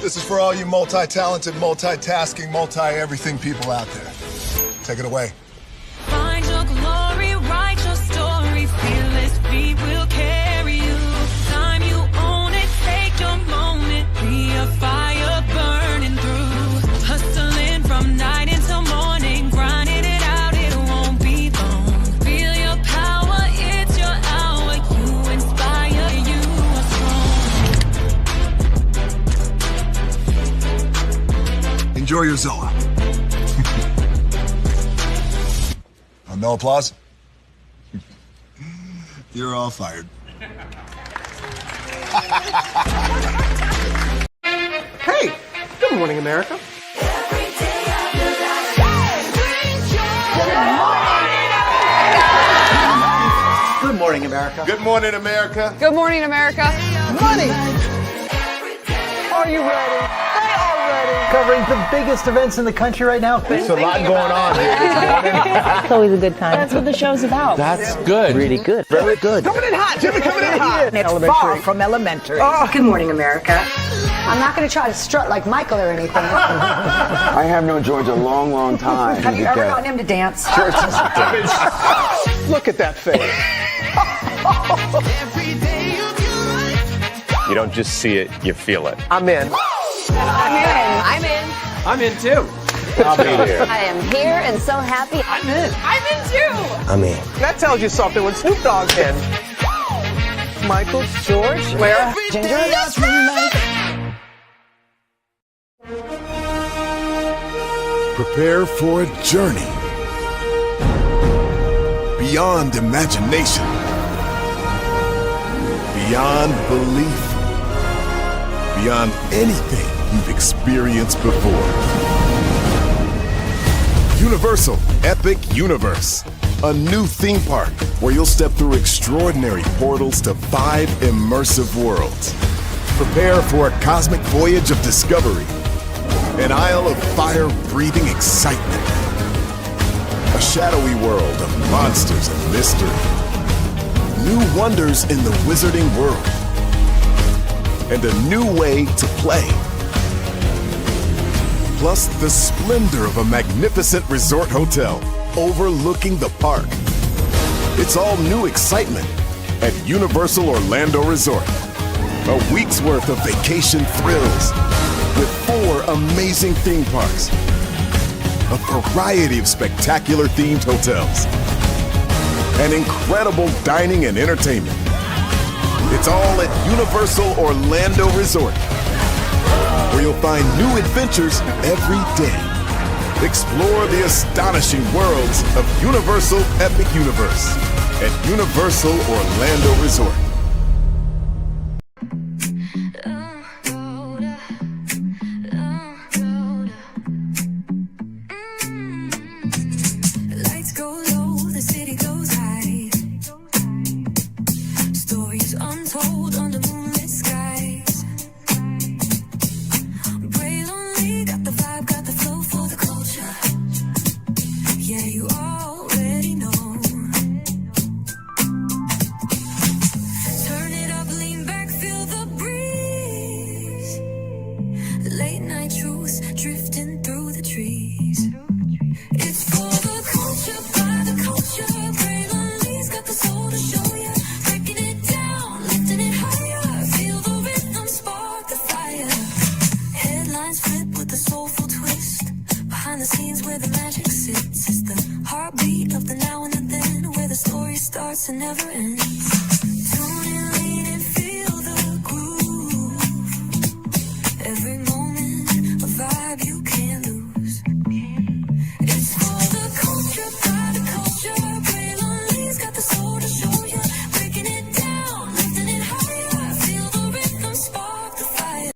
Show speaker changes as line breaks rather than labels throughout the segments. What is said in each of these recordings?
This is for all you multi-talented, multitasking, multi-everything people out there. Take it away.
Find your glory, write your story, fearless feet will carry you. Time you own it, take your moment, be a fire burning through. Hustling from night until morning, grinding it out, it won't be long. Feel your power, it's your hour, you inspire, you are strong.
Enjoy your Zola. No applause? You're all fired.
Hey, good morning, America. Good morning, America.
Good morning, America.
Good morning, America.
Money. Are you ready? They are ready. Covering the biggest events in the country right now.
There's a lot going on here.
It's always a good time. That's what the show's about.
That's good.
Really good.
Very good. Coming in hot. Jimmy coming in hot.
It's far from elementary.
Oh.
Good morning, America. I'm not going to try to strut like Michael or anything.
I have known George a long, long time.
Have you ever gotten him to dance?
Look at that face.
You don't just see it, you feel it.
I'm in.
I'm in.
I'm in too.
I'll be there.
I am here and so happy.
I'm in.
I'm in too.
I'm in.
That tells you something when Snoop Dogg's in. Michael, George, where? Ginger.
Prepare for a journey beyond imagination, beyond belief, beyond anything you've experienced before. Universal Epic Universe, a new theme park where you'll step through extraordinary portals to 5 immersive worlds. Prepare for a cosmic voyage of discovery, an isle of fire-breathing excitement, a shadowy world of monsters and mystery, new wonders in the wizarding world, and a new way to play. Plus the splendor of a magnificent resort hotel overlooking the park. It's all new excitement at Universal Orlando Resort. A week's worth of vacation thrills with 4 amazing theme parks, a variety of spectacular themed hotels, and incredible dining and entertainment. It's all at Universal Orlando Resort, where you'll find new adventures every day. Explore the astonishing worlds of Universal Epic Universe at Universal Orlando Resort.
Lights go low, the city goes high. Stories untold under moonlit skies. Pray lonely, got the vibe, got the flow for the culture. Yeah, you already know. Turn it up, lean back, feel the breeze. Late night truths drifting through the trees. It's for the culture, by the culture. Braylonly's got the soul to show ya. Breaking it down, lifting it higher. Feel the rhythm, spark the fire. Headlines flip with a soulful twist. Behind the scenes where the magic sits. It's the heartbeat of the now and the then, where the story starts and never ends. Tune in, lean and feel the groove. Every moment, a vibe you can't lose. It's for the culture, by the culture. Braylonly's got the soul to show ya. Breaking it down, lifting it higher. Feel the rhythm, spark the fire.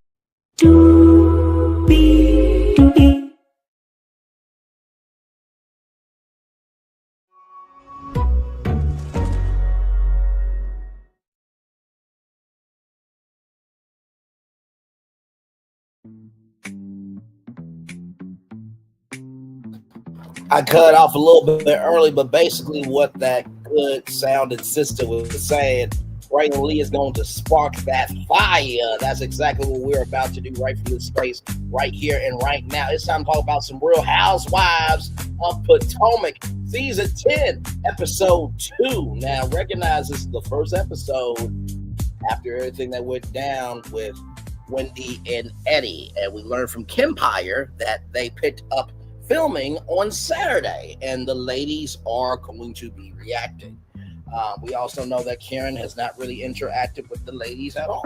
I cut off a little bit early, but basically what that good sounding sister was saying Brandon Lee is going to spark that fire. That's exactly what we're about to do right from this space, right here and right now. It's time to talk about some Real Housewives of Potomac, Season 10, Episode 2. Now, recognize this is the first episode after everything that went down with Wendy and Eddie. And we learned from Kempire that they picked up filming on Saturday, and the ladies are going to be reacting. We also know that Karen has not really interacted with the ladies at all.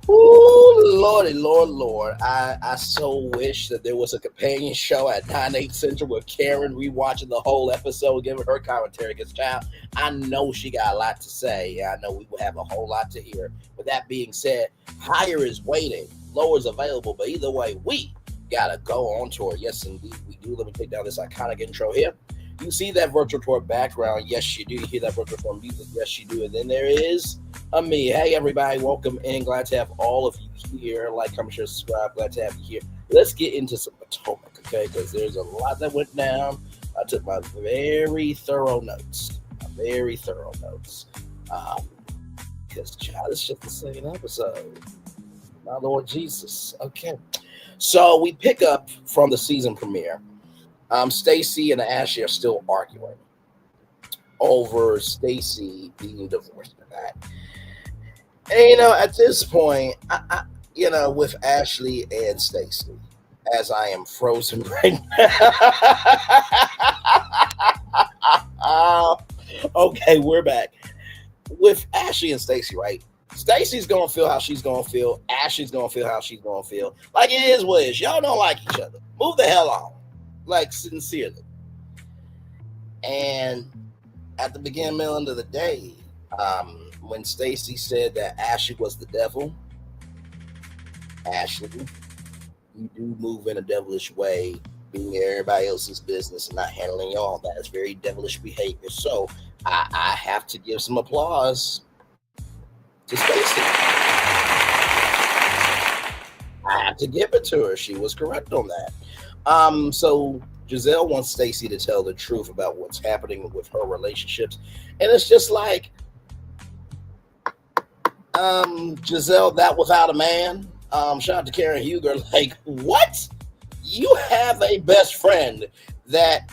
Ooh, Lordy, Lord. I so wish that there was a companion show at 9/8 Central with Karen rewatching the whole episode, giving her commentary. Because, child, I know she got a lot to say. I know we will have a whole lot to hear. With that being said, higher is waiting, lower is available. But either way, we got to go on tour. Yes, indeed, we do. Let me take down this iconic intro here. You see that virtual tour background? Yes, you do. You hear that virtual tour music? Yes, you do. And then there is a me. Hey, everybody, welcome in. Glad to have all of you here. Like, comment, share, subscribe. Glad to have you here. Let's get into some Potomac, okay? Because there's a lot that went down. I took my very thorough notes. Because, child, it's just the second episode. My Lord Jesus. Okay. So we pick up from the season premiere. Stacy and Ashley are still arguing over Stacy being divorced and that. And, at this point, I with Ashley and Stacy, as I am frozen right now. Okay, we're back. With Ashley and Stacy, right? Stacy's going to feel how she's going to feel. Ashley's going to feel how she's going to feel. Like, it is what it is. Y'all don't like each other. Move the hell on. Like, sincerely. And at the beginning, middle, end of the day, when Stacy said that Ashley was the devil, Ashley, you do move in a devilish way, being everybody else's business and not handling y'all. That is very devilish behavior. So I have to give some applause to Stacy. I have to give it to her. She was correct on that. So Giselle wants Stacy to tell the truth about what's happening with her relationships. And it's just like, Giselle, that without a man. Shout out to Karen Huger. Like, what? You have a best friend that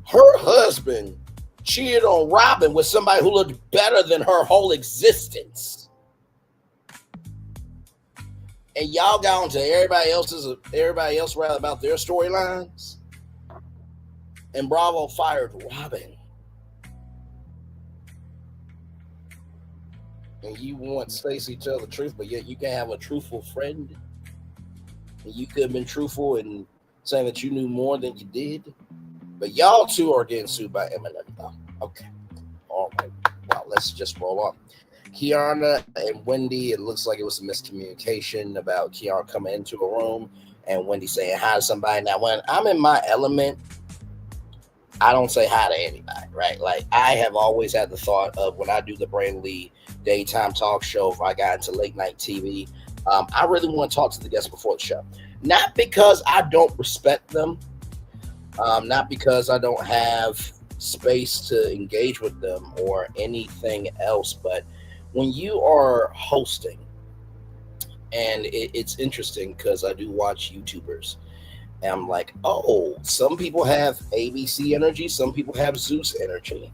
her husband cheated on Robin with somebody who looked better than her whole existence. And y'all got onto everybody else rather about their storylines. And Bravo fired Robin. And you want Stacy to tell the truth, but yet you can't have a truthful friend. And you could have been truthful in saying that you knew more than you did. But y'all two are getting sued by Eminem. Okay. All right. Well, let's just roll on. Kiana and Wendy, it looks like it was a miscommunication about Kiana coming into a room and Wendy saying hi to somebody. Now, when I'm in my element, I don't say hi to anybody, right? Like, I have always had the thought of when I do the Brandon Lee daytime talk show, if I got into late night TV, I really want to talk to the guests before the show. Not because I don't respect them, not because I don't have space to engage with them or anything else, but when you are hosting, and it's interesting because I do watch YouTubers, and I'm like, oh, some people have ABC energy, some people have Zeus energy.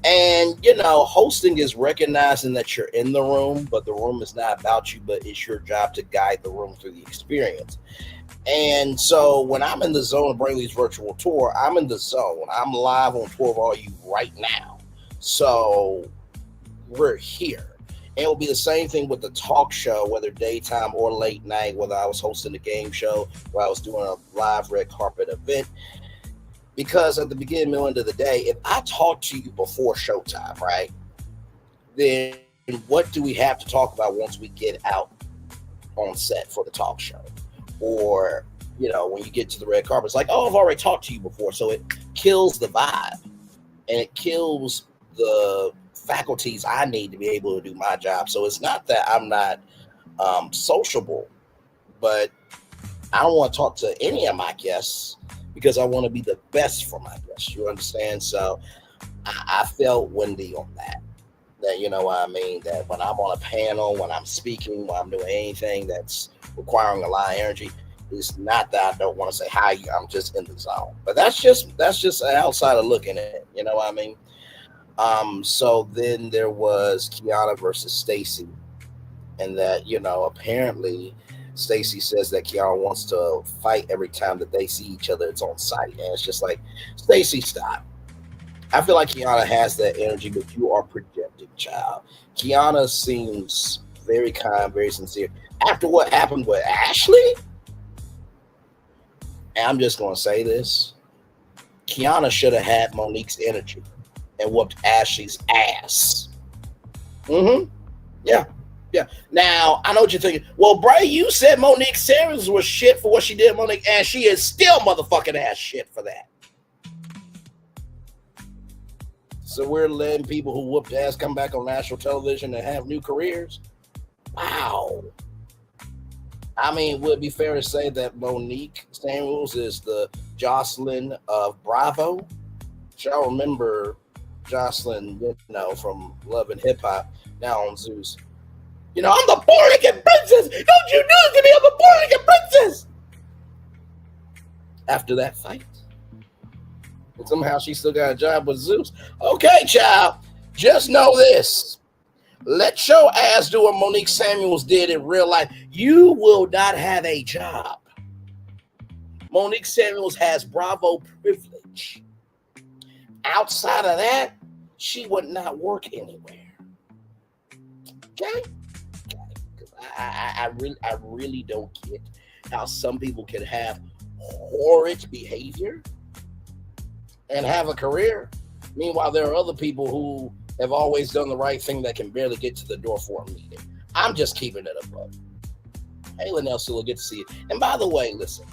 And, hosting is recognizing that you're in the room, but the room is not about you, but it's your job to guide the room through the experience. And so when I'm in the zone of Brainley's virtual tour, I'm in the zone. I'm live on tour of all you right now. So we're here. And it will be the same thing with the talk show, whether daytime or late night, whether I was hosting a game show or I was doing a live red carpet event. Because at the beginning, middle, end of the day, if I talk to you before showtime, right, then what do we have to talk about once we get out on set for the talk show? Or, when you get to the red carpet, it's like, oh, I've already talked to you before. So it kills the vibe and it kills the faculties I need to be able to do my job. So it's not that I'm not sociable, but I don't want to talk to any of my guests because I want to be the best for my guests. You understand? So I felt Wendy on that. That, you know what I mean? That when I'm on a panel, when I'm speaking, when I'm doing anything that's requiring a lot of energy, it's not that I don't want to say hi. I'm just in the zone. But that's just an outsider looking at it. You know what I mean? So then there was Kiana versus Stacy, and that, you know, apparently Stacy says that Kiana wants to fight every time that they see each other. It's on site, and it's just like, Stacy, stop. I feel like Kiana has that energy, but you are projecting, child. Kiana seems very kind, very sincere. After what happened with Ashley, and I'm just going to say this, Kiana should have had Monique's energy and whooped Ashley's ass. Yeah. Now, I know what you're thinking. Well, Bray, you said Monique Sarahs was shit for what she did, Monique, and she is still motherfucking ass shit for that. So we're letting people who whooped ass come back on national television and have new careers? Wow. I mean, would it be fair to say that Monique Samuels is the Jocelyn of Bravo? Y'all remember Jocelyn, you know, from Love and Hip Hop, now on Zeus. You know, I'm the Puerto Rican princess. Don't you know it to me? I'm the Puerto Rican princess. After that fight, and somehow she still got a job with Zeus. Okay, child, just know this. Let your ass do what Monique Samuels did in real life. You will not have a job. Monique Samuels has Bravo privilege. Outside of that, she would not work anywhere. Okay? I really don't get how some people can have horrid behavior and have a career. Meanwhile, there are other people who have always done the right thing that can barely get to the door for a meeting. I'm just keeping it above. Hey, Nelson, we'll get to see it. And by the way, listen,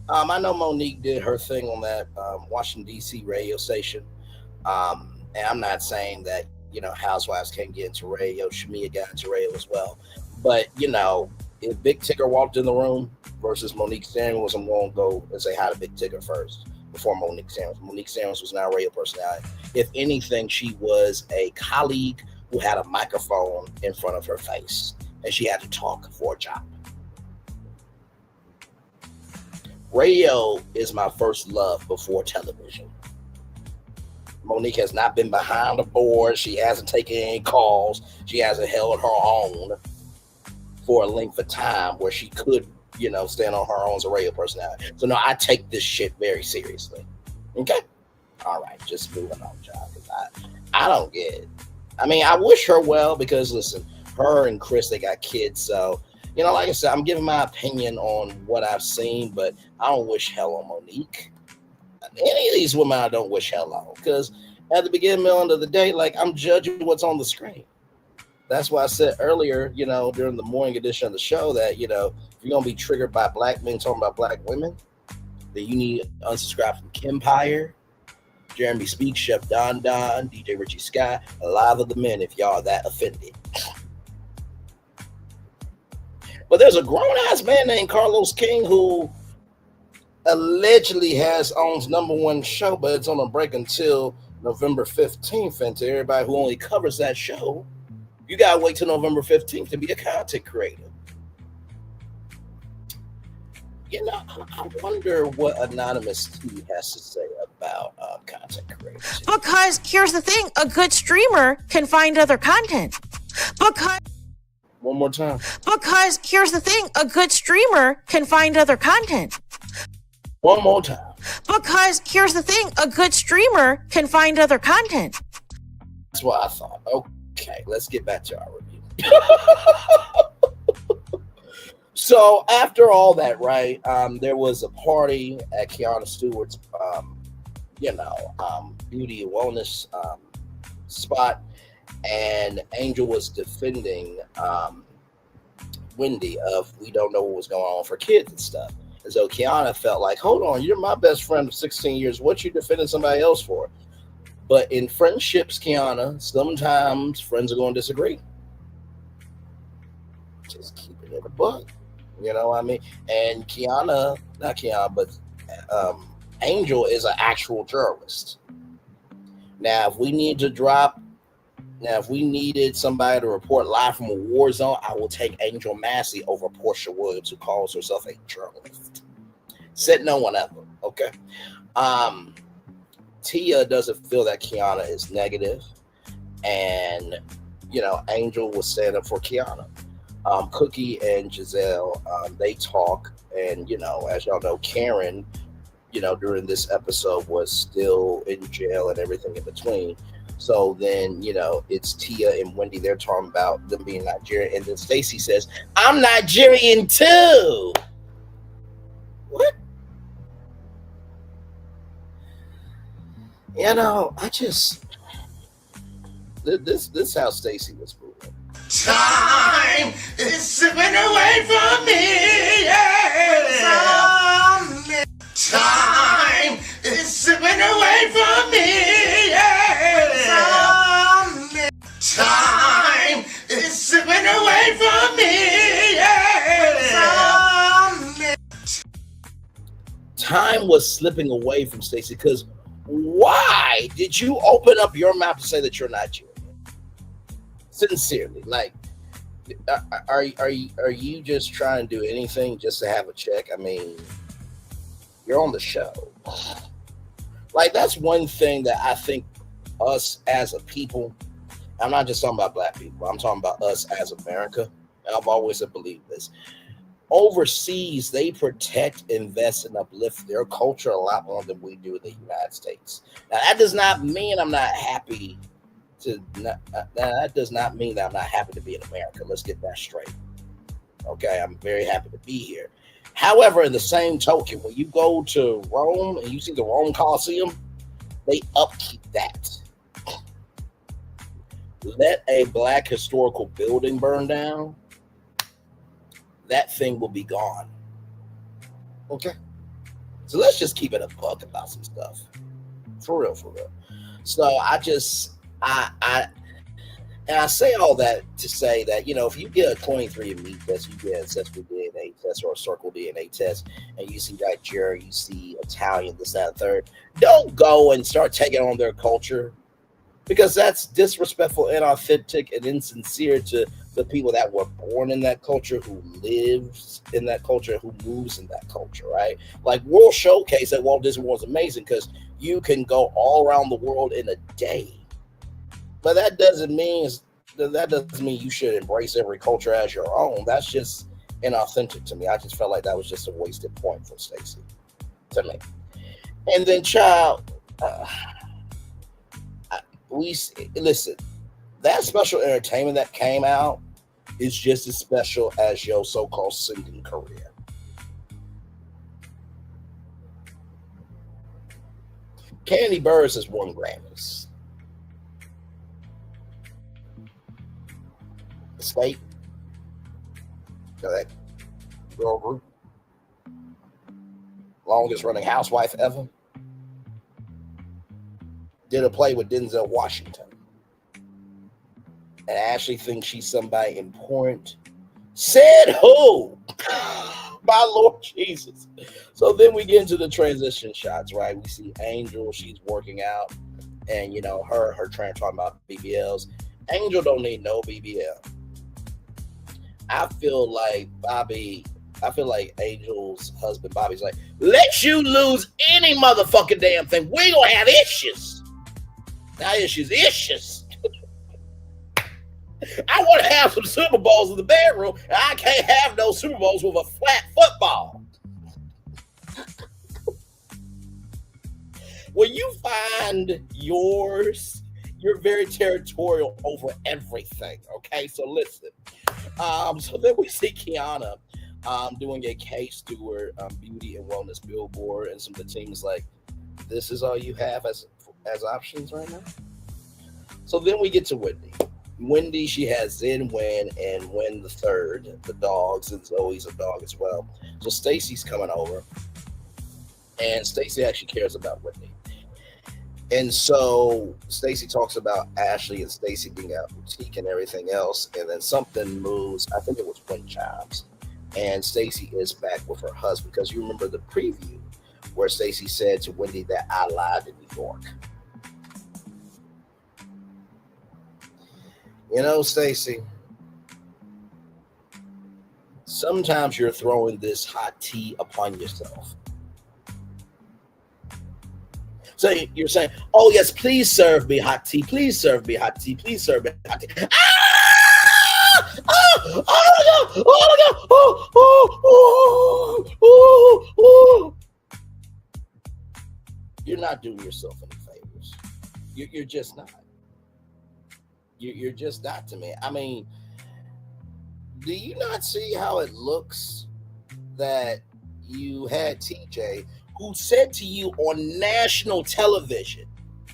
I know Monique did her thing on that Washington, D.C. radio station. And I'm not saying that, you know, housewives can't get into radio. Shamia got into radio as well. But, you know, if Big Tigger walked in the room versus Monique Samuels, I'm going to go and say hi to Big Tigger first before Monique Samuels. Monique Samuels was not a radio personality. If anything, she was a colleague who had a microphone in front of her face, and she had to talk for a job. Radio is my first love before television. Monique has not been behind the board. She hasn't taken any calls. She hasn't held her own for a length of time where she could, you know, stand on her own as a radio personality. So no, I take this shit very seriously. Okay? All right, just moving on, child. I don't get it. I mean, I wish her well because, listen, her and Chris, they got kids. So, you know, like I said, I'm giving my opinion on what I've seen, but I don't wish hell on Monique. Any of these women I don't wish hell on, because at the beginning, middle, end of the day, like, I'm judging what's on the screen. That's why I said earlier, you know, during the morning edition of the show that, you know, if you're going to be triggered by black men talking about black women, then you need to unsubscribe from Kempire, Jeremy Speaks, Chef Don, DJ Richie Scott, a lot of the men if y'all are that offended. But there's a grown-ass man named Carlos King who allegedly owns #1 show, but it's on a break until November 15th. And to everybody who only covers that show, you got to wait till November 15th to be a content creator. You know, I wonder what Anonymous T has to say about content creators.
Because here's the thing, a good streamer can find other content.
One more time.
Because here's the thing, a good streamer can find other content.
One more time.
Because here's the thing, a good streamer can find other content.
That's what I thought. Okay, let's get back to our review. So after all that, right, there was a party at Kiana Stewart's, beauty and wellness spot, and Angel was defending Wendy of we don't know what was going on with her kids and stuff. And so Kiana felt like, hold on, you're my best friend of 16 years. What you defending somebody else for? But in friendships, Kiana, sometimes friends are going to disagree. Just keep it in the book. You know what I mean? And Angel is an actual journalist. Now, if we needed somebody to report live from a war zone, I will take Angel Massey over Portia Williams, who calls herself a journalist. Said no one ever. Okay. Tia doesn't feel that Kiana is negative, and Angel was stand up for Kiana. Cookie and Giselle, they talk, and as y'all know, Karen, during this episode was still in jail and everything in between. So then, it's Tia and Wendy. They're talking about them being Nigerian, and then Stacy says, "I'm Nigerian too." What? I just this is how Stacy was moving.
Time is slipping away from me. Time is slipping away from me. Time is slipping away from me.
Time was slipping away from Stacy, because why did you open up your mouth to say that you're Nigerian? Sincerely, like, are you just trying to do anything just to have a check? I mean, you're on the show. Like, that's one thing that I think us as a people, I'm not just talking about black people, I'm talking about us as America, and I've always believed this. Overseas, they protect, invest, and uplift their culture a lot more than we do in the United States. Now, that does not mean I'm not happy that does not mean that I'm not happy to be in America. Let's get that straight. Okay, I'm very happy to be here. However, in the same token, when you go to Rome and you see the Rome Colosseum, they upkeep that. Let a black historical building burn down, that thing will be gone. Okay? So let's just keep it a buck about some stuff. For real, for real. So I say all that to say that, if you get a 23andMe test, you get an ancestral DNA test or a circle DNA test, and you see Nigerian, you see Italian, this, that, and third, don't go and start taking on their culture, because that's disrespectful, inauthentic, and insincere to the people that were born in that culture, who lives in that culture, who moves in that culture, right? Like World Showcase at Walt Disney World is amazing because you can go all around the world in a day. But that doesn't mean you should embrace every culture as your own. That's just inauthentic to me. I just felt like that was just a wasted point from Stacy to me. And then, child, listen. That special entertainment that came out is just as special as your so-called singing career. Candy Burris has won Grammys. Escape. That girl group. Longest running housewife ever. Did a play with Denzel Washington. And Ashley thinks she's somebody important. Said who? My Lord Jesus. So then we get into the transition shots, right? We see Angel, she's working out, and her trying to talk about BBLs. Angel don't need no BBL. I feel like Angel's husband Bobby's like, let you lose any motherfucking damn thing. We gonna have issues. Not issues. I want to have some Super Bowls in the bedroom, and I can't have no Super Bowls with a flat football. When you find yours, you're very territorial over everything. Okay, so listen. So then we see Kiana doing a K-Stewart beauty and wellness billboard, and some of the teams like, this is all you have as options right now. So then we get to Wendy. Wendy, she has Zen, Win, and Win the third, the dogs, and Zoe's a dog as well. So Stacy's coming over, and Stacy actually cares about Wendy. And so Stacy talks about Ashley and Stacy being out boutique and everything else, and then something moves. I think it was wind chimes, and Stacy is back with her husband, because you remember the preview where Stacy said to Wendy that I lied in New York. You know, Stacy, sometimes you're throwing this hot tea upon yourself. So you're saying, oh, yes, please serve me hot tea. Please serve me hot tea. Please serve me hot tea. Ah! Oh, oh, my God. Oh, my God. Oh, oh, oh, oh, oh. You're not doing yourself any favors. You're just not. You're just not to me. I mean, do you not see how it looks that you had TJ who said to you on national television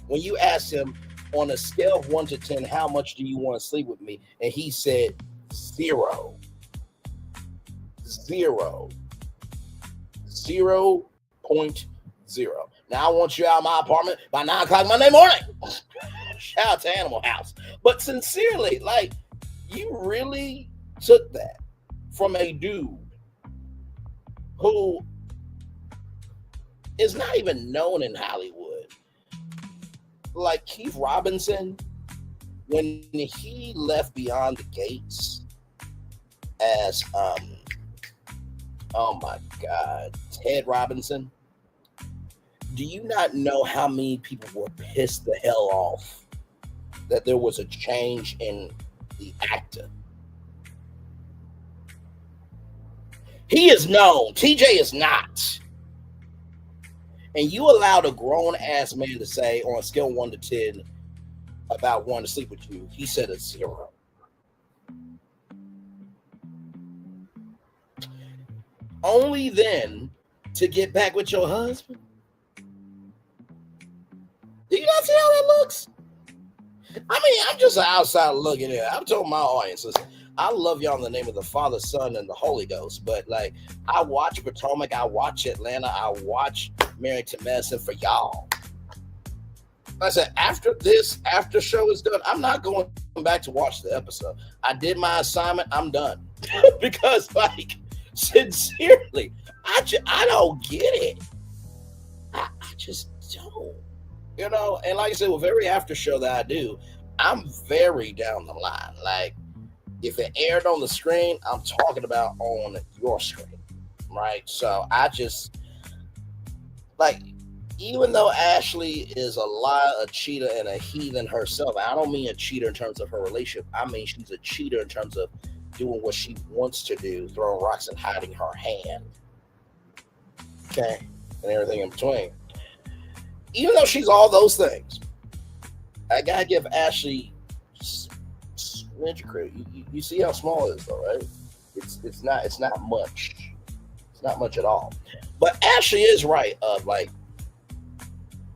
when you asked him on a scale of 1 to 10, how much do you want to sleep with me? And he said 0. 0. 0.0. Now I want you out of my apartment by 9 o'clock Monday morning. Shout out to Animal House. But sincerely, like, you really took that from a dude who is not even known in Hollywood. Like Keith Robinson, when he left Beyond the Gates as oh my God, Ted Robinson, do you not know how many people were pissed the hell off that there was a change in the actor? He is known. TJ is not. And you allowed a grown-ass man to say on a scale of 1 to 10 about wanting to sleep with you, he said a 0. Only then to get back with your husband? Do you not see how that looks? I mean, I'm just an outsider looking at it. I'm telling my audience, listen, I love y'all in the name of the Father, Son, and the Holy Ghost. But like, I watch Potomac, I watch Atlanta, I watch Married to Medicine for y'all. Like I said, after this after show is done, I'm not going back to watch the episode. I did my assignment. I'm done. Because, like, sincerely, I don't get it. I just don't. You know, and like I said, with every after show that I do, I'm very down the line. Like, if it aired on the screen, I'm talking about on your screen, right? So I just, like, even though Ashley is a liar, a cheater, and a heathen herself, I don't mean a cheater in terms of her relationship. I mean she's a cheater in terms of doing what she wants to do, throwing rocks and hiding her hand. Okay? And everything in between. Even though she's all those things, I gotta give Ashley smidge credit. You see how small it is, though, right? It's not much. It's not much at all. But Ashley is right. Like,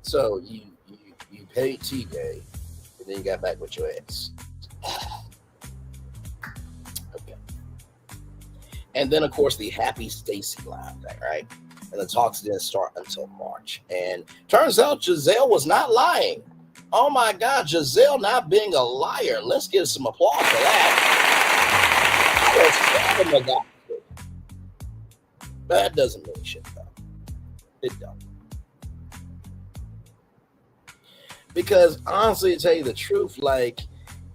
so you paid TJ, and then you got back with your ex. Okay. And then, of course, the happy Stacy line thing, right? And the talks didn't start until March. And turns out Giselle was not lying. Oh my God, Giselle not being a liar. Let's give some applause for that. That doesn't mean shit, though. It don't. Because honestly, to tell you the truth, like,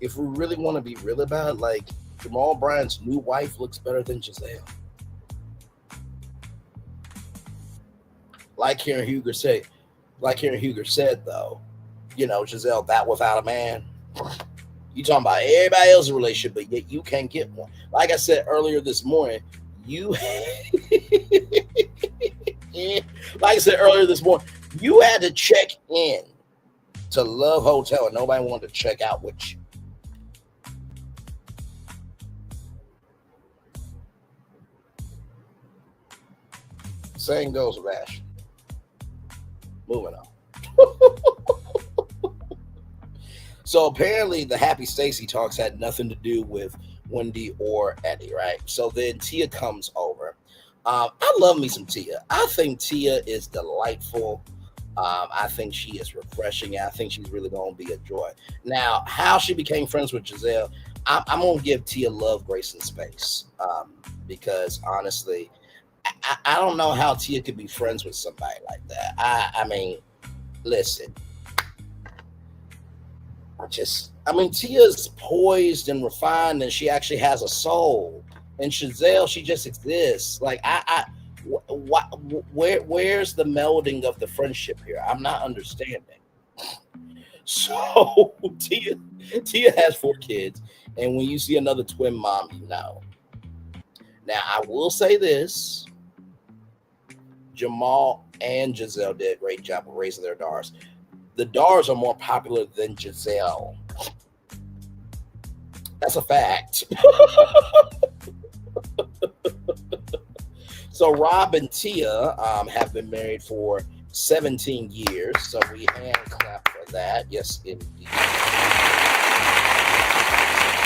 if we really want to be real about it, like, Jamal Bryant's new wife looks better than Giselle. Like Karen Huger said, though, you know, Giselle, that without a man. You talking about everybody else's relationship, but yet you can't get one. Like I said earlier this morning, you had to check in to Love Hotel and nobody wanted to check out with you. Same goes with Ashley. Moving on. So apparently the Happy Stacy talks had nothing to do with Wendy or Eddie, right? So then Tia comes over. I love me some Tia. I think Tia is delightful. I think she is refreshing. I think she's really going to be a joy. Now, how she became friends with Giselle, I'm going to give Tia love, grace, and space. Because honestly, I don't know how Tia could be friends with somebody like that. I mean, listen. Tia's poised and refined, and she actually has a soul. And Giselle, she just exists. Like, where's the melding of the friendship here? I'm not understanding. So Tia has 4 kids, and when you see another twin mom, you know. Now, I will say this: Jamal and Giselle did a great job of raising their daughters. The daughters are more popular than Giselle. That's a fact. So Rob and Tia have been married for 17 years. So we hand clap for that. Yes, indeed.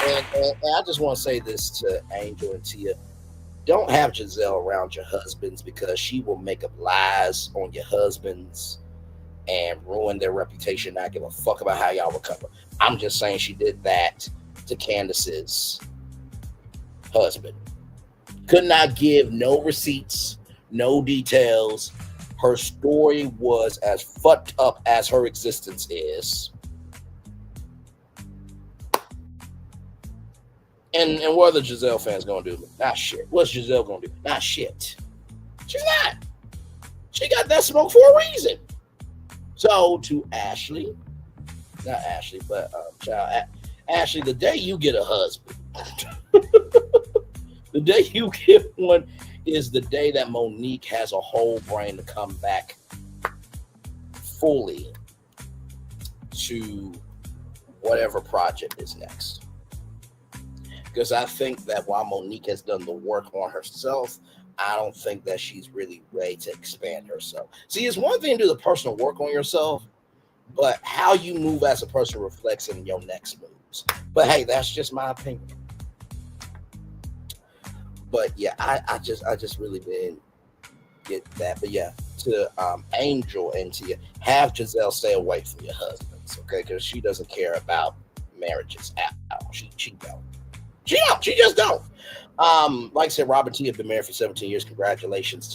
And I just want to say this to Angel and Tia. Don't have Giselle around your husbands, because she will make up lies on your husbands and ruin their reputation. Not give a fuck about how y'all recover. I'm just saying she did that to Candace's husband. Could not give no receipts, no details. Her story was as fucked up as her existence is. And what are the Giselle fans gonna do? Not shit. What's Giselle gonna do? Not shit. She's not. She got that smoke for a reason. So to Ashley, not Ashley, but child, Ashley, the day you get a husband, the day you get one is the day that Monique has a whole brain to come back fully to whatever project is next. Because I think that while Monique has done the work on herself, I don't think that she's really ready to expand herself. See, it's one thing to do the personal work on yourself, but how you move as a person reflects in your next moves. But hey, that's just my opinion. But yeah, I just really didn't get that. But yeah, to Angel and Tia, have Giselle stay away from your husbands, okay? Because she doesn't care about marriages at all. She don't. She just don't. Like I said, Rob and Tia have been married for 17 years. Congratulations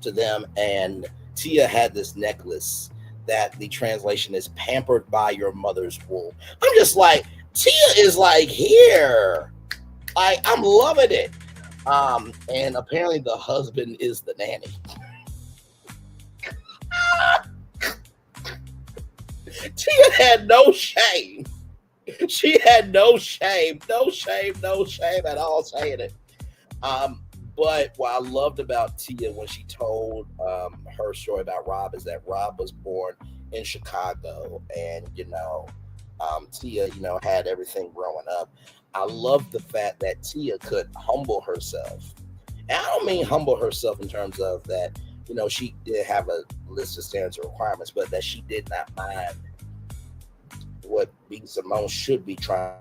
to them. And Tia had this necklace that the translation is "pampered by your mother's womb." I'm just like, Tia is like here. I'm loving it. And apparently the husband is the nanny. Tia had no shame. She had no shame at all saying it. But what I loved about Tia when she told her story about Rob is that Rob was born in Chicago, and Tia, had everything growing up. I love the fact that Tia could humble herself. And I don't mean humble herself in terms of that, she did have a list of standards and requirements, but that she did not mind what B. Simone should be trying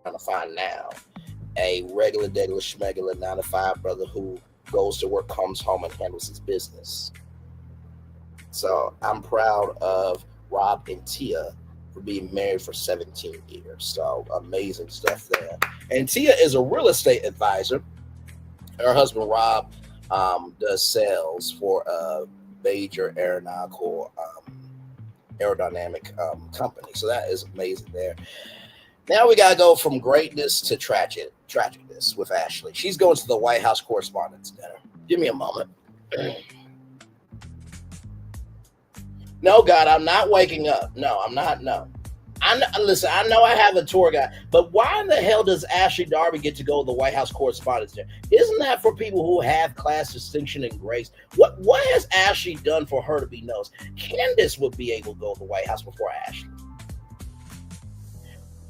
to find now. A regular, degular, schmegular 9-to-5 brother who goes to work, comes home, and handles his business. So I'm proud of Rob and Tia for being married for 17 years. So amazing stuff there. And Tia is a real estate advisor. Her husband, Rob, does sales for a major aerodynamic company. So that is amazing there. Now we got to go from greatness to tragicness with Ashley. She's going to the White House Correspondents' Dinner. Give me a moment. No, God, I'm not waking up. No, I'm not. No. Listen, I know I have a tour guide, but why in the hell does Ashley Darby get to go to the White House Correspondents' Dinner? Isn't that for people who have class, distinction, and grace? What has Ashley done for her to be noticed? Candace would be able to go to the White House before Ashley.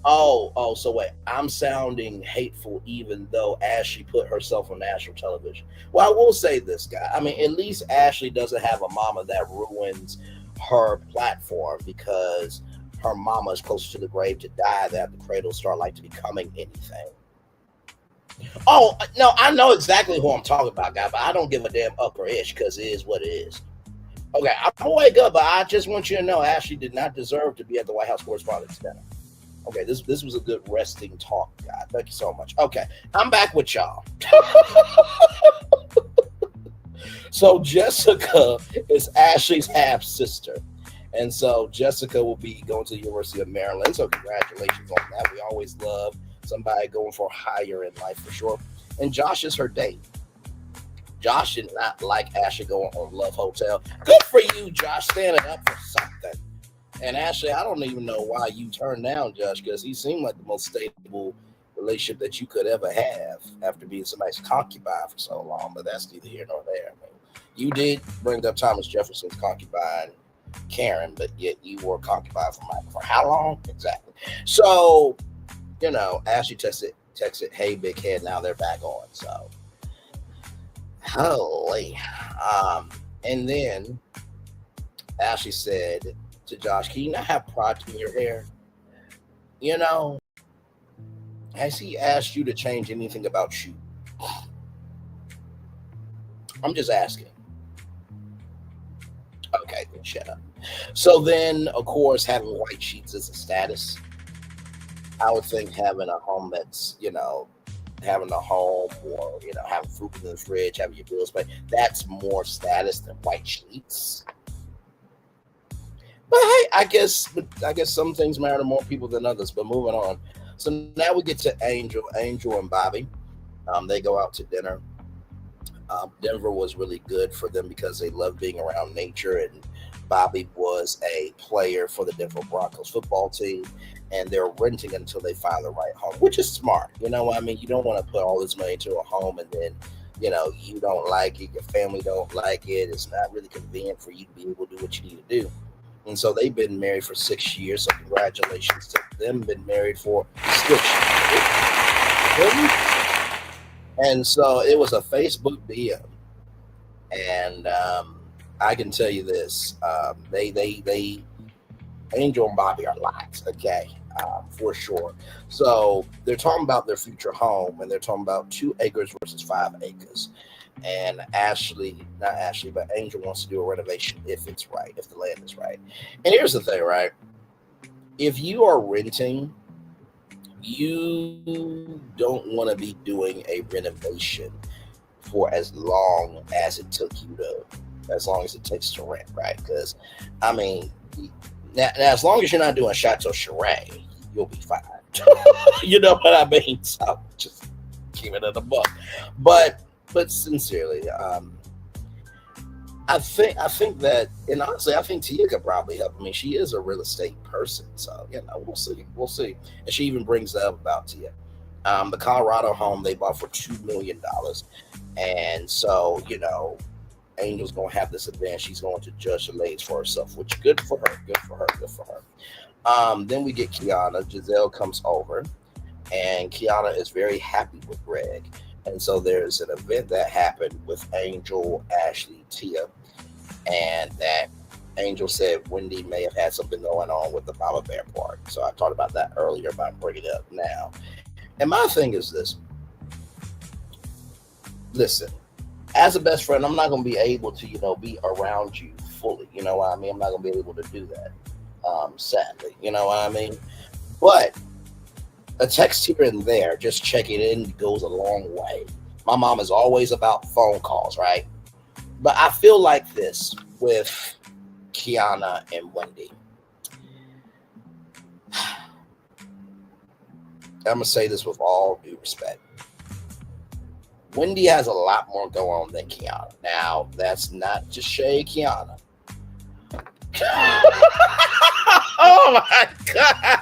Oh, so wait, I'm sounding hateful even though Ashley put herself on national television. Well, I will say this, guy. I mean, at least Ashley doesn't have a mama that ruins her platform, because her mama is closer to the grave to die than the cradle start like to becoming anything. Oh, no, I know exactly who I'm talking about, guy, but I don't give a damn up or ish, because it is what it is. Okay, I'm gonna wake up, but I just want you to know Ashley did not deserve to be at the White House Correspondents' Dinner. Okay, this was a good resting talk, God. Thank you so much. Okay, I'm back with y'all. So Jessica is Ashley's half sister, And so Jessica will be going to the University of Maryland. So congratulations on that. We always love somebody going for higher in life for sure. And Josh is her date. Josh did not like Ashley going on Love Hotel. Good for you, Josh, standing up for something. And Ashley, I don't even know why you turned down Josh, because he seemed like the most stable relationship that you could ever have after being somebody's concubine for so long. But that's neither here nor there. I mean, you did bring up Thomas Jefferson's concubine, Karen, but yet you were a concubine for Michael for how long? Exactly. So, you know, Ashley texted, hey, big head, now they're back on. So, holy. And then Ashley said to Josh, can you not have product in your hair? You know, has he asked you to change anything about you? I'm just asking. Okay, then shut up. So then, of course, having white sheets is a status. I would think having a home that's, you know, having a home or, you know, having food in the fridge, having your bills paid, that's more status than white sheets. But hey, I guess some things matter to more people than others. But moving on. So now we get to Angel and Bobby. They go out to dinner. Denver was really good for them because they love being around nature, and Bobby was a player for the Denver Broncos football team, and they're renting until they find the right home, which is smart. You know what I mean? You don't want to put all this money into a home and then, you know, you don't like it, your family don't like it. It's not really convenient for you to be able to do what you need to do. And so they've been married for 6 years, so congratulations to them. Been married for 6 years. And so it was a Facebook DM, and I can tell you this: they Angel and Bobby are locked, okay, for sure. So they're talking about their future home, and they're talking about 2 acres versus 5 acres. And Angel wants to do a renovation if it's right, if the land is right. And here's the thing, right? If you are renting, you don't want to be doing a renovation for as long as it takes to rent, right? Because, I mean, now as long as you're not doing Chateau Chiray, you'll be fine. You know what I mean? So just keep it in the book. But sincerely, I think that, and honestly, I think Tia could probably help. I mean, she is a real estate person, so you know, we'll see. And she even brings that up about Tia. The Colorado home they bought for $2 million, and so you know, Angel's gonna have this event. She's going to judge the ladies for herself, which good for her. Then we get Kiana. Giselle comes over, and Kiana is very happy with Greg. And so there's an event that happened with Angel, Ashley, Tia, and that Angel said Wendy may have had something going on with the Mama Bear part. So I talked about that earlier, but I'm bringing it up now. And my thing is this. Listen, as a best friend, I'm not going to be able to, you know, be around you fully. You know what I mean? I'm not going to be able to do that, sadly. You know what I mean? But a text here and there, just checking in, goes a long way. My mom is always about phone calls, right? But I feel like this with Kiana and Wendy. I'm going to say this with all due respect. Wendy has a lot more going on than Kiana. Now, that's not to shade Kiana. Oh my God.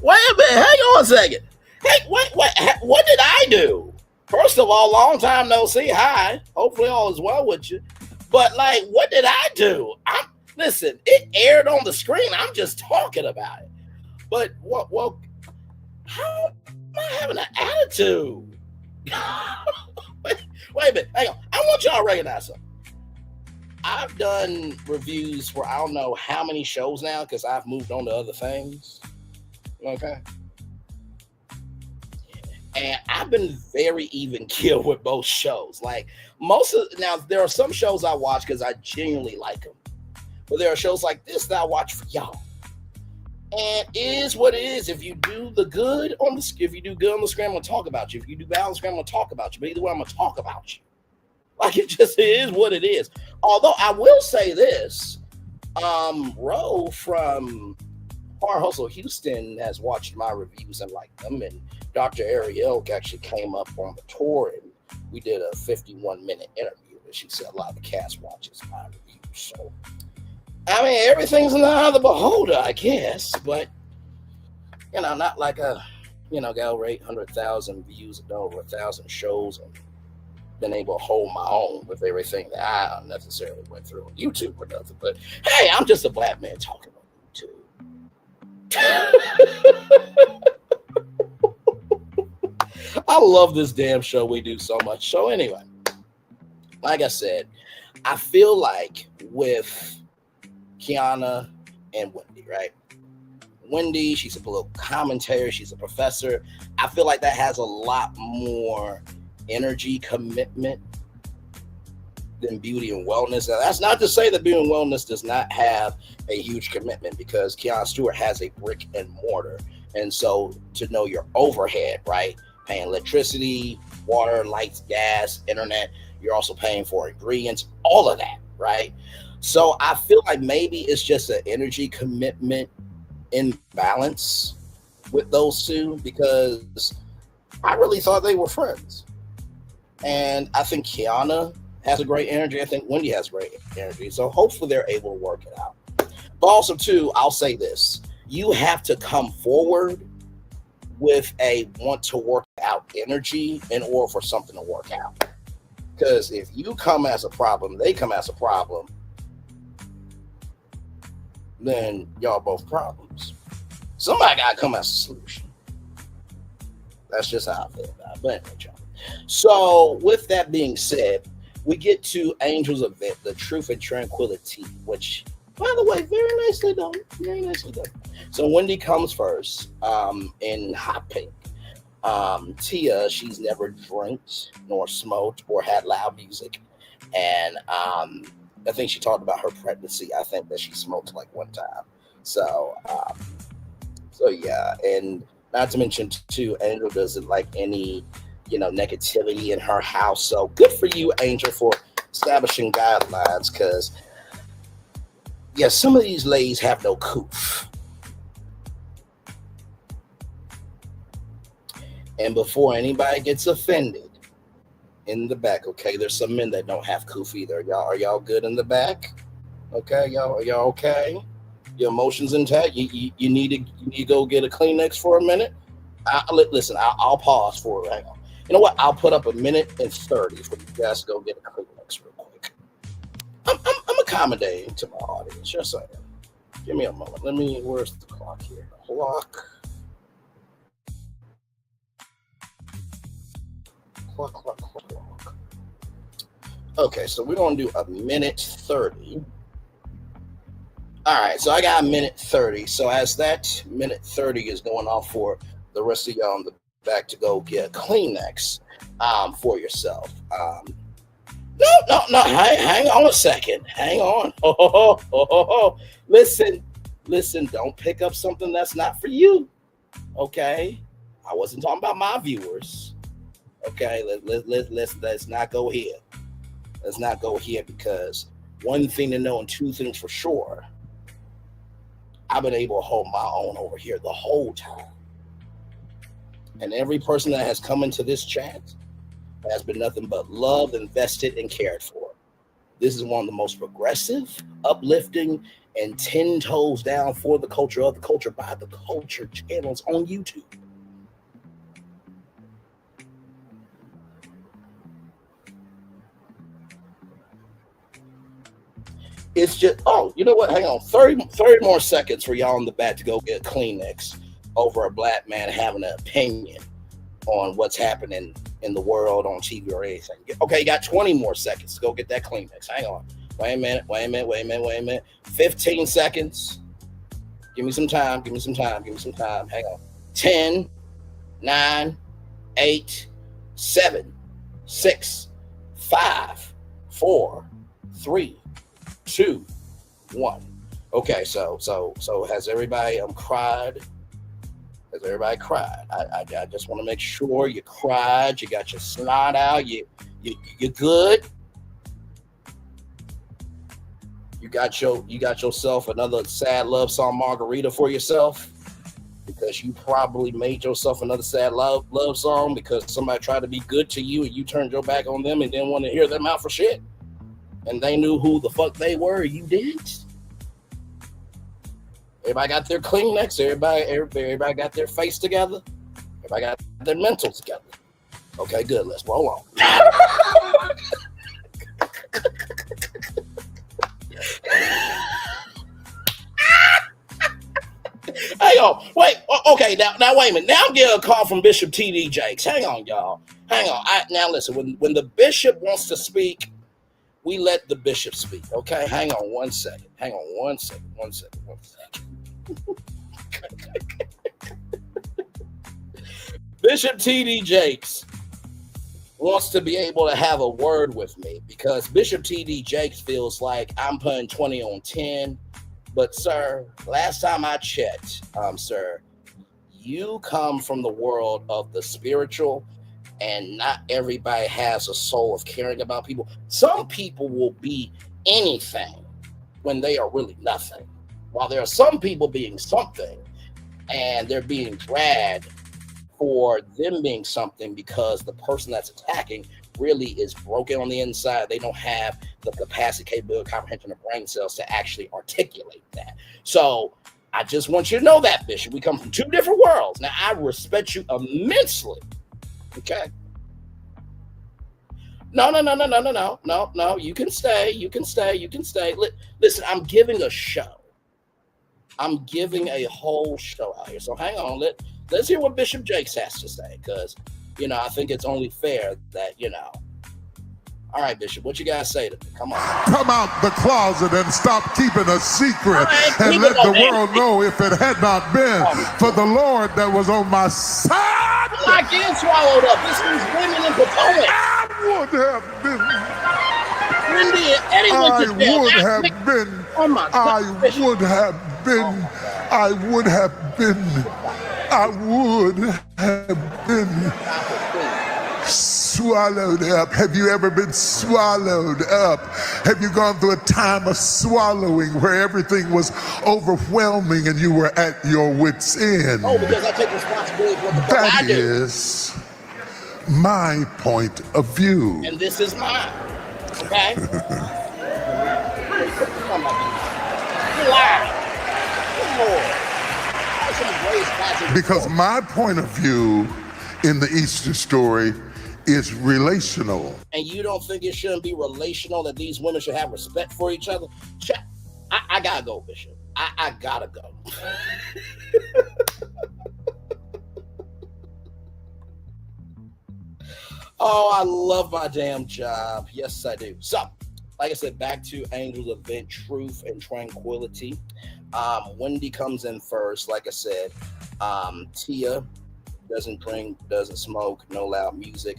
Wait a minute. Hang on a second. Hey, wait. What did I do? First of all, long time no see. Hi. Hopefully all is well with you. But like, what did I do? Listen, it aired on the screen. I'm just talking about it. But well, how am I having an attitude? wait a minute. Hang on. I want y'all to recognize something. I've done reviews for I don't know how many shows now because I've moved on to other things. Okay. And I've been very even killed with both shows. Like now there are some shows I watch because I genuinely like them. But there are shows like this that I watch for y'all. And it is what it is. If you do good on the screen, I'm gonna talk about you. If you do bad on the screen, I'm gonna talk about you. But either way, I'm gonna talk about you. Like it is what it is. Although I will say this, Ro from Hard Hustle Houston has watched my reviews and liked them, and Dr. Ariel actually came up on the tour and we did a 51-minute interview, and she said a lot of the cast watches my reviews. So, I mean, everything's in the eye of the beholder, I guess, but, you know, not like got over 800,000 views and done over 1,000 shows and been able to hold my own with everything that I unnecessarily went through on YouTube or nothing. But hey, I'm just a black man talking on YouTube. I love this damn show. We do so much. So anyway, like I said, I feel like with Kiana and Wendy, right? Wendy, she's a political commentator. She's a professor. I feel like that has a lot more energy commitment than beauty and wellness. Now, that's not to say that beauty and wellness does not have a huge commitment, because Kiana Stewart has a brick and mortar. And so to know your overhead, right? Paying electricity, water, lights, gas, internet. You're also paying for ingredients, all of that, right? So I feel like maybe it's just an energy commitment imbalance with those two, because I really thought they were friends. And I think Kiana has a great energy. I think Wendy has great energy. So hopefully they're able to work it out. But also, too, I'll say this. You have to come forward with a want to work out energy in order for something to work out. Because if you come as a problem, they come as a problem, then y'all both problems. Somebody got to come as a solution. That's just how I feel about it. But anyway, y'all. So with that being said, we get to Angel's event, the Truth and Tranquility, which, by the way, very nicely done. Very nicely done. So Wendy comes first in hot pink. Tia, she's never drank nor smoked or had loud music. And I think she talked about her pregnancy. I think that she smoked like one time. So yeah. And not to mention, too, Angel doesn't like any, negativity in her house. So good for you, Angel, for establishing guidelines, because, yeah, some of these ladies have no coof. And before anybody gets offended in the back, okay, there's some men that don't have coof either. Are y'all good in the back? Okay, are y'all okay? Your emotions intact? You need to go get a Kleenex for a minute? Listen, I'll pause for it. Hang on. You know what? I'll put up 1:30 for you guys to go get a Kleenex real quick. I'm accommodating to my audience. Yes, I am. Give me a moment. Where's the clock here? Clock. Okay, so we're going to do 1:30. All right, so I got 1:30. So as that 1:30 is going off for the rest of y'all in the back to go get a Kleenex for yourself. No. Hang on a second. Hang on. Listen. Don't pick up something that's not for you. Okay, I wasn't talking about my viewers. Okay, let's not go here. Let's not go here, because one thing to know and two things for sure. I've been able to hold my own over here the whole time. And every person that has come into this chat has been nothing but loved, invested, and cared for. This is one of the most progressive, uplifting, and 10 toes down for the culture, of the culture, by the culture channels on YouTube. It's just, you know what? Hang on. 30 more seconds for y'all in the back to go get Kleenex over a black man having an opinion on what's happening in the world on TV or anything. Okay, you got 20 more seconds to go get that Kleenex. Hang on. Wait a minute. 15 seconds. Give me some time. Hang on. 10, 9, 8, 7, 6, 5, 4, 3, 2, 1. Okay, so has everybody cried? Has everybody cried? I just want to make sure you cried. You got your snot out. You're good. You got yourself another sad love song margarita for yourself because you probably made yourself another sad love song because somebody tried to be good to you and you turned your back on them and didn't want to hear them out for shit. And they knew who the fuck they were. You didn't. Everybody got their Kleenex. Everybody got their face together. Everybody got their mental together. Okay, good. Let's roll on. Hang on. Wait. Okay. Now wait a minute. Now I'm getting a call from Bishop T.D. Jakes. Hang on, y'all. Hang on. Now listen. When the bishop wants to speak, we let the bishop speak. Okay. Hang on one second. One second. Bishop T.D. Jakes wants to be able to have a word with me because Bishop T.D. Jakes feels like I'm putting 20 on 10. But, sir, last time I checked, sir, you come from the world of the spiritual, and not everybody has a soul of caring about people. Some people will be anything when they are really nothing, while there are some people being something, and they're being dragged for them being something because the person that's attacking really is broken on the inside. They don't have the capacity, capability, comprehension of brain cells to actually articulate that. So I just want you to know that, Bishop. We come from two different worlds. Now, I respect you immensely. Okay? No. You can stay. Listen, I'm giving a show. I'm giving a whole show out here. So hang on. Let's hear what Bishop Jakes has to say, because, I think it's only fair that, All right, Bishop, what you got to say to me? Come on.
Come out the closet and stop keeping a secret and let the world know if it had not been for the Lord that was on my side.
I'm not getting swallowed up. This is women in Potomac.
I would have been.
Wendy and Eddie went to jail.
I would have been.
Oh my God.
I would have been. I would have been swallowed up. Have you ever been swallowed up? Have you gone through a time of swallowing where everything was overwhelming and you were at your wits' end?
Oh, because I take responsibility for what the fuck I do.
That is my point of view.
And this is mine. Okay? You lie. Good Lord.
Because my point of view in the Easter story is relational.
And you don't think it shouldn't be relational, that these women should have respect for each other? I gotta go, Bishop. I gotta go. Oh, I love my damn job. Yes, I do. So, like I said, back to Angel's event, Truth and Tranquility. Wendy comes in first. Like I said, Tia doesn't drink, doesn't smoke, no loud music.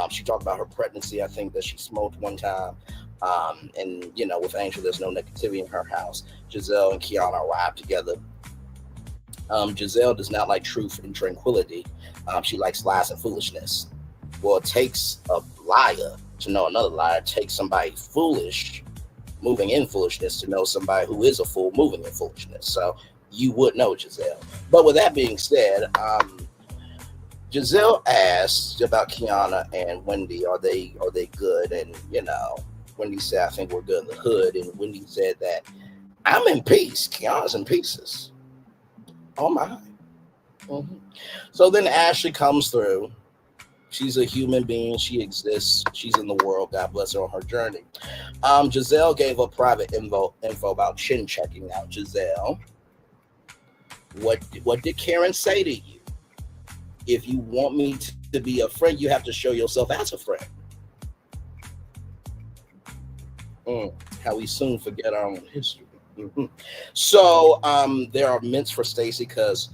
She talked about her pregnancy. I think that she smoked one time. And, with Angel, there's no negativity in her house. Giselle and Kiana arrive together. Giselle does not like truth and tranquility. She likes lies and foolishness. Well, it takes a liar to know another liar. It takes somebody foolish moving in foolishness to know somebody who is a fool moving in foolishness. So you would know Giselle. But with that being said, Giselle asked about Kiana and Wendy. Are they good? And Wendy said, I think we're good in the hood. And Wendy said that I'm in peace. Kiana's in pieces. Oh my. Mm-hmm. So then Ashley comes through. She's a human being. She exists. She's in the world. God bless her on her journey. Giselle gave a private info about chin checking. Now, Giselle, what did Karen say to you? If you want me to be a friend, you have to show yourself as a friend. How we soon forget our own history. Mm-hmm. So there are mints for Stacy because,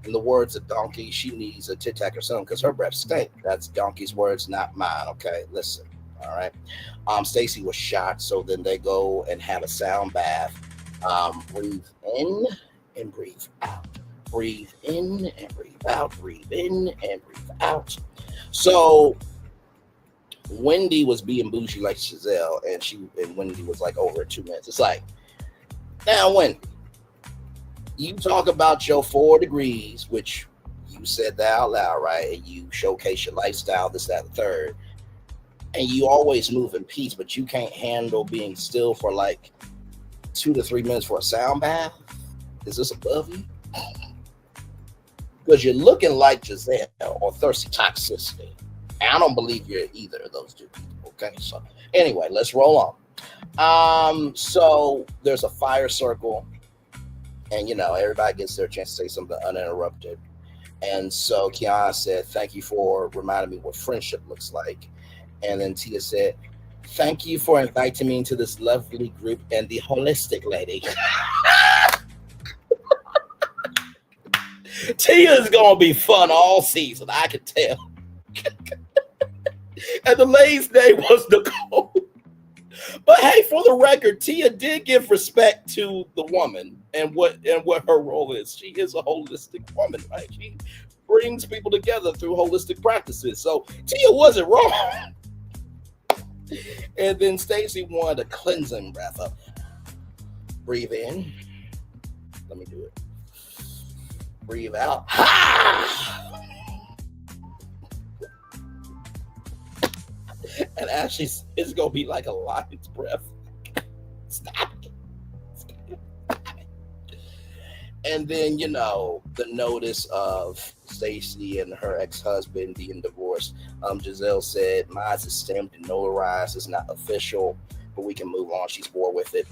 in the words of Donkey, she needs a Tic Tac or something because her breath stink. That's Donkey's words, not mine. Okay, listen. All right. Stacy was shot, so then they go and have a sound bath. Breathe in and breathe out. Breathe in and breathe out. Breathe in and breathe out. So Wendy was being bougie like Giselle, and Wendy was like over 2 minutes. It's like, now Wendy, you talk about your 4 degrees, which you said that out loud, right? And you showcase your lifestyle, this, that, and the third. And you always move in peace, but you can't handle being still for like 2 to 3 minutes for a sound bath. Is this above you? Because you're looking like Giselle or thirsty toxicity. And I don't believe you're either of those two people. Okay, so anyway, let's roll on. So there's a fire circle, and everybody gets their chance to say something uninterrupted. And so Kiana said, "Thank you for reminding me what friendship looks like." And then Tia said, "Thank you for inviting me into this lovely group and the holistic lady." Tia is going to be fun all season, I can tell. And the lady's name was Nicole. But hey, for the record, Tia did give respect to the woman and what her role is. She is a holistic woman, right? She brings people together through holistic practices. So Tia wasn't wrong. And then Stacy wanted a cleansing breath up. Breathe in. Let me do it. Breathe out. Ha! And Ashley, it's going to be like a lion's breath. Stop it. And then, the notice of Stacy and her ex-husband being divorced. Giselle said, "Mine is stamped and notarized. It's not official, but we can move on. She's bored with it."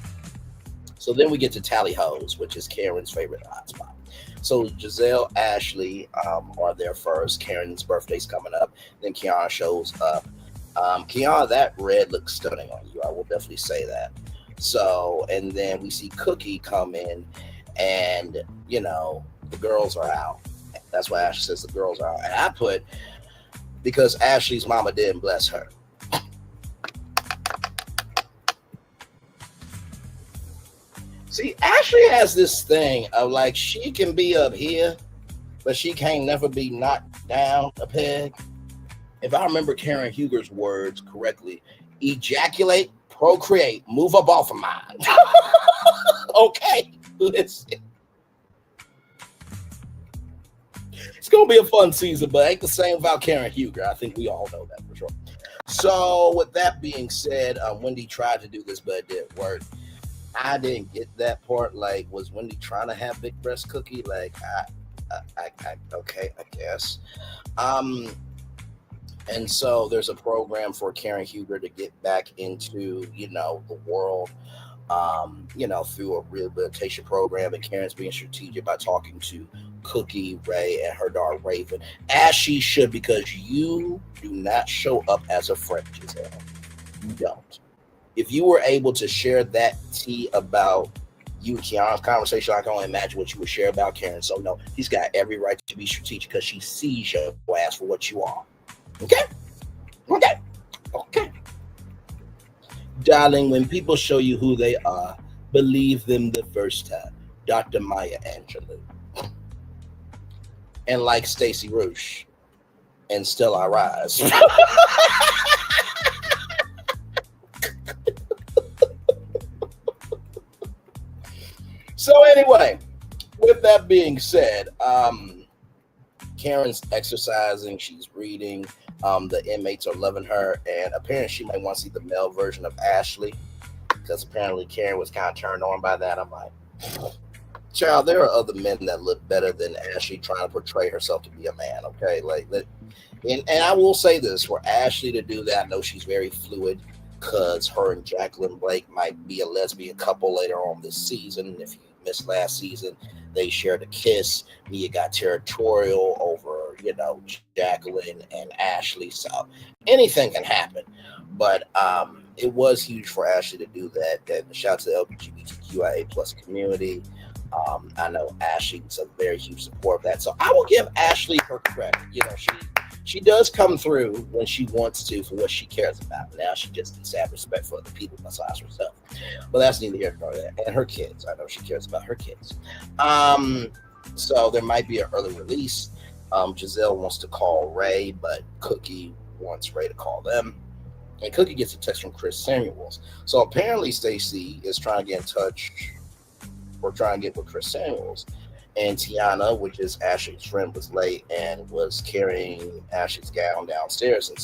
So then we get to Tally Hoes, which is Karen's favorite hotspot. So Giselle, Ashley are there first. Karen's birthday's coming up. Then Kiana shows up. Kiana, that red looks stunning on you. I will definitely say that. So, and then we see Cookie come in, and the girls are out. That's why Ashley says the girls are out. And I put, because Ashley's mama didn't bless her. See, Ashley has this thing of like, she can be up here, but she can't never be knocked down a peg. If I remember Karen Huger's words correctly, ejaculate, procreate, move up off of mine. Okay, listen. It's going to be a fun season, but ain't the same about Karen Huger. I think we all know that for sure. So with that being said, Wendy tried to do this, but it didn't work. I didn't get that part. Like, was Wendy trying to have big breast Cookie? Like, okay, I guess. And so there's a program for Karen Huger to get back into, the world, through a rehabilitation program. And Karen's being strategic by talking to Cookie, Ray, and her daughter Raven, as she should, because you do not show up as a friend, Giselle. You don't. If you were able to share that tea about you and Kiana's conversation, I can only imagine what you would share about Karen. So no, he's got every right to be strategic because she sees your ass for what you are. Okay? Darling, when people show you who they are, believe them the first time. Dr. Maya Angelou. And like Stacy Roosh. And still I rise. So anyway, with that being said, Karen's exercising, she's reading, the inmates are loving her, and apparently she might want to see the male version of Ashley, because apparently Karen was kind of turned on by that. I'm like, child, there are other men that look better than Ashley trying to portray herself to be a man, okay? And I will say this, for Ashley to do that, I know she's very fluid, because her and Jacqueline Blake might be a lesbian couple later on this season. If you missed last season, they shared a kiss. Mia got territorial over, Jacqueline and Ashley. So anything can happen. But it was huge for Ashley to do that. And shout out to the LGBTQIA plus community. I know Ashley's a very huge support of that. So I will give Ashley her credit. She does come through when she wants to for what she cares about. Now she just needs to have respect for other people besides herself. But that's neither here nor there. And her kids. I know she cares about her kids. So there might be an early release. Giselle wants to call Ray, but Cookie wants Ray to call them. And Cookie gets a text from Chris Samuels. So apparently Stacy is trying to get in touch or trying to get with Chris Samuels. And Tiana, which is Ashley's friend, was late and was carrying Ashley's gown downstairs. And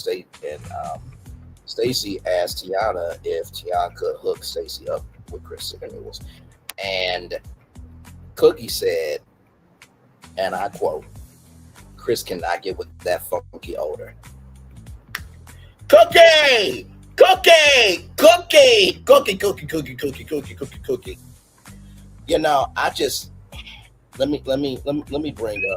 Stacy asked Tiana if Tiana could hook Stacy up with Chris Samuels. And Cookie said, and I quote, "Chris cannot get with that funky odor." Cookie! Cookie! Cookie! Cookie, cookie, cookie, cookie, cookie, cookie, cookie. You know, I just let me bring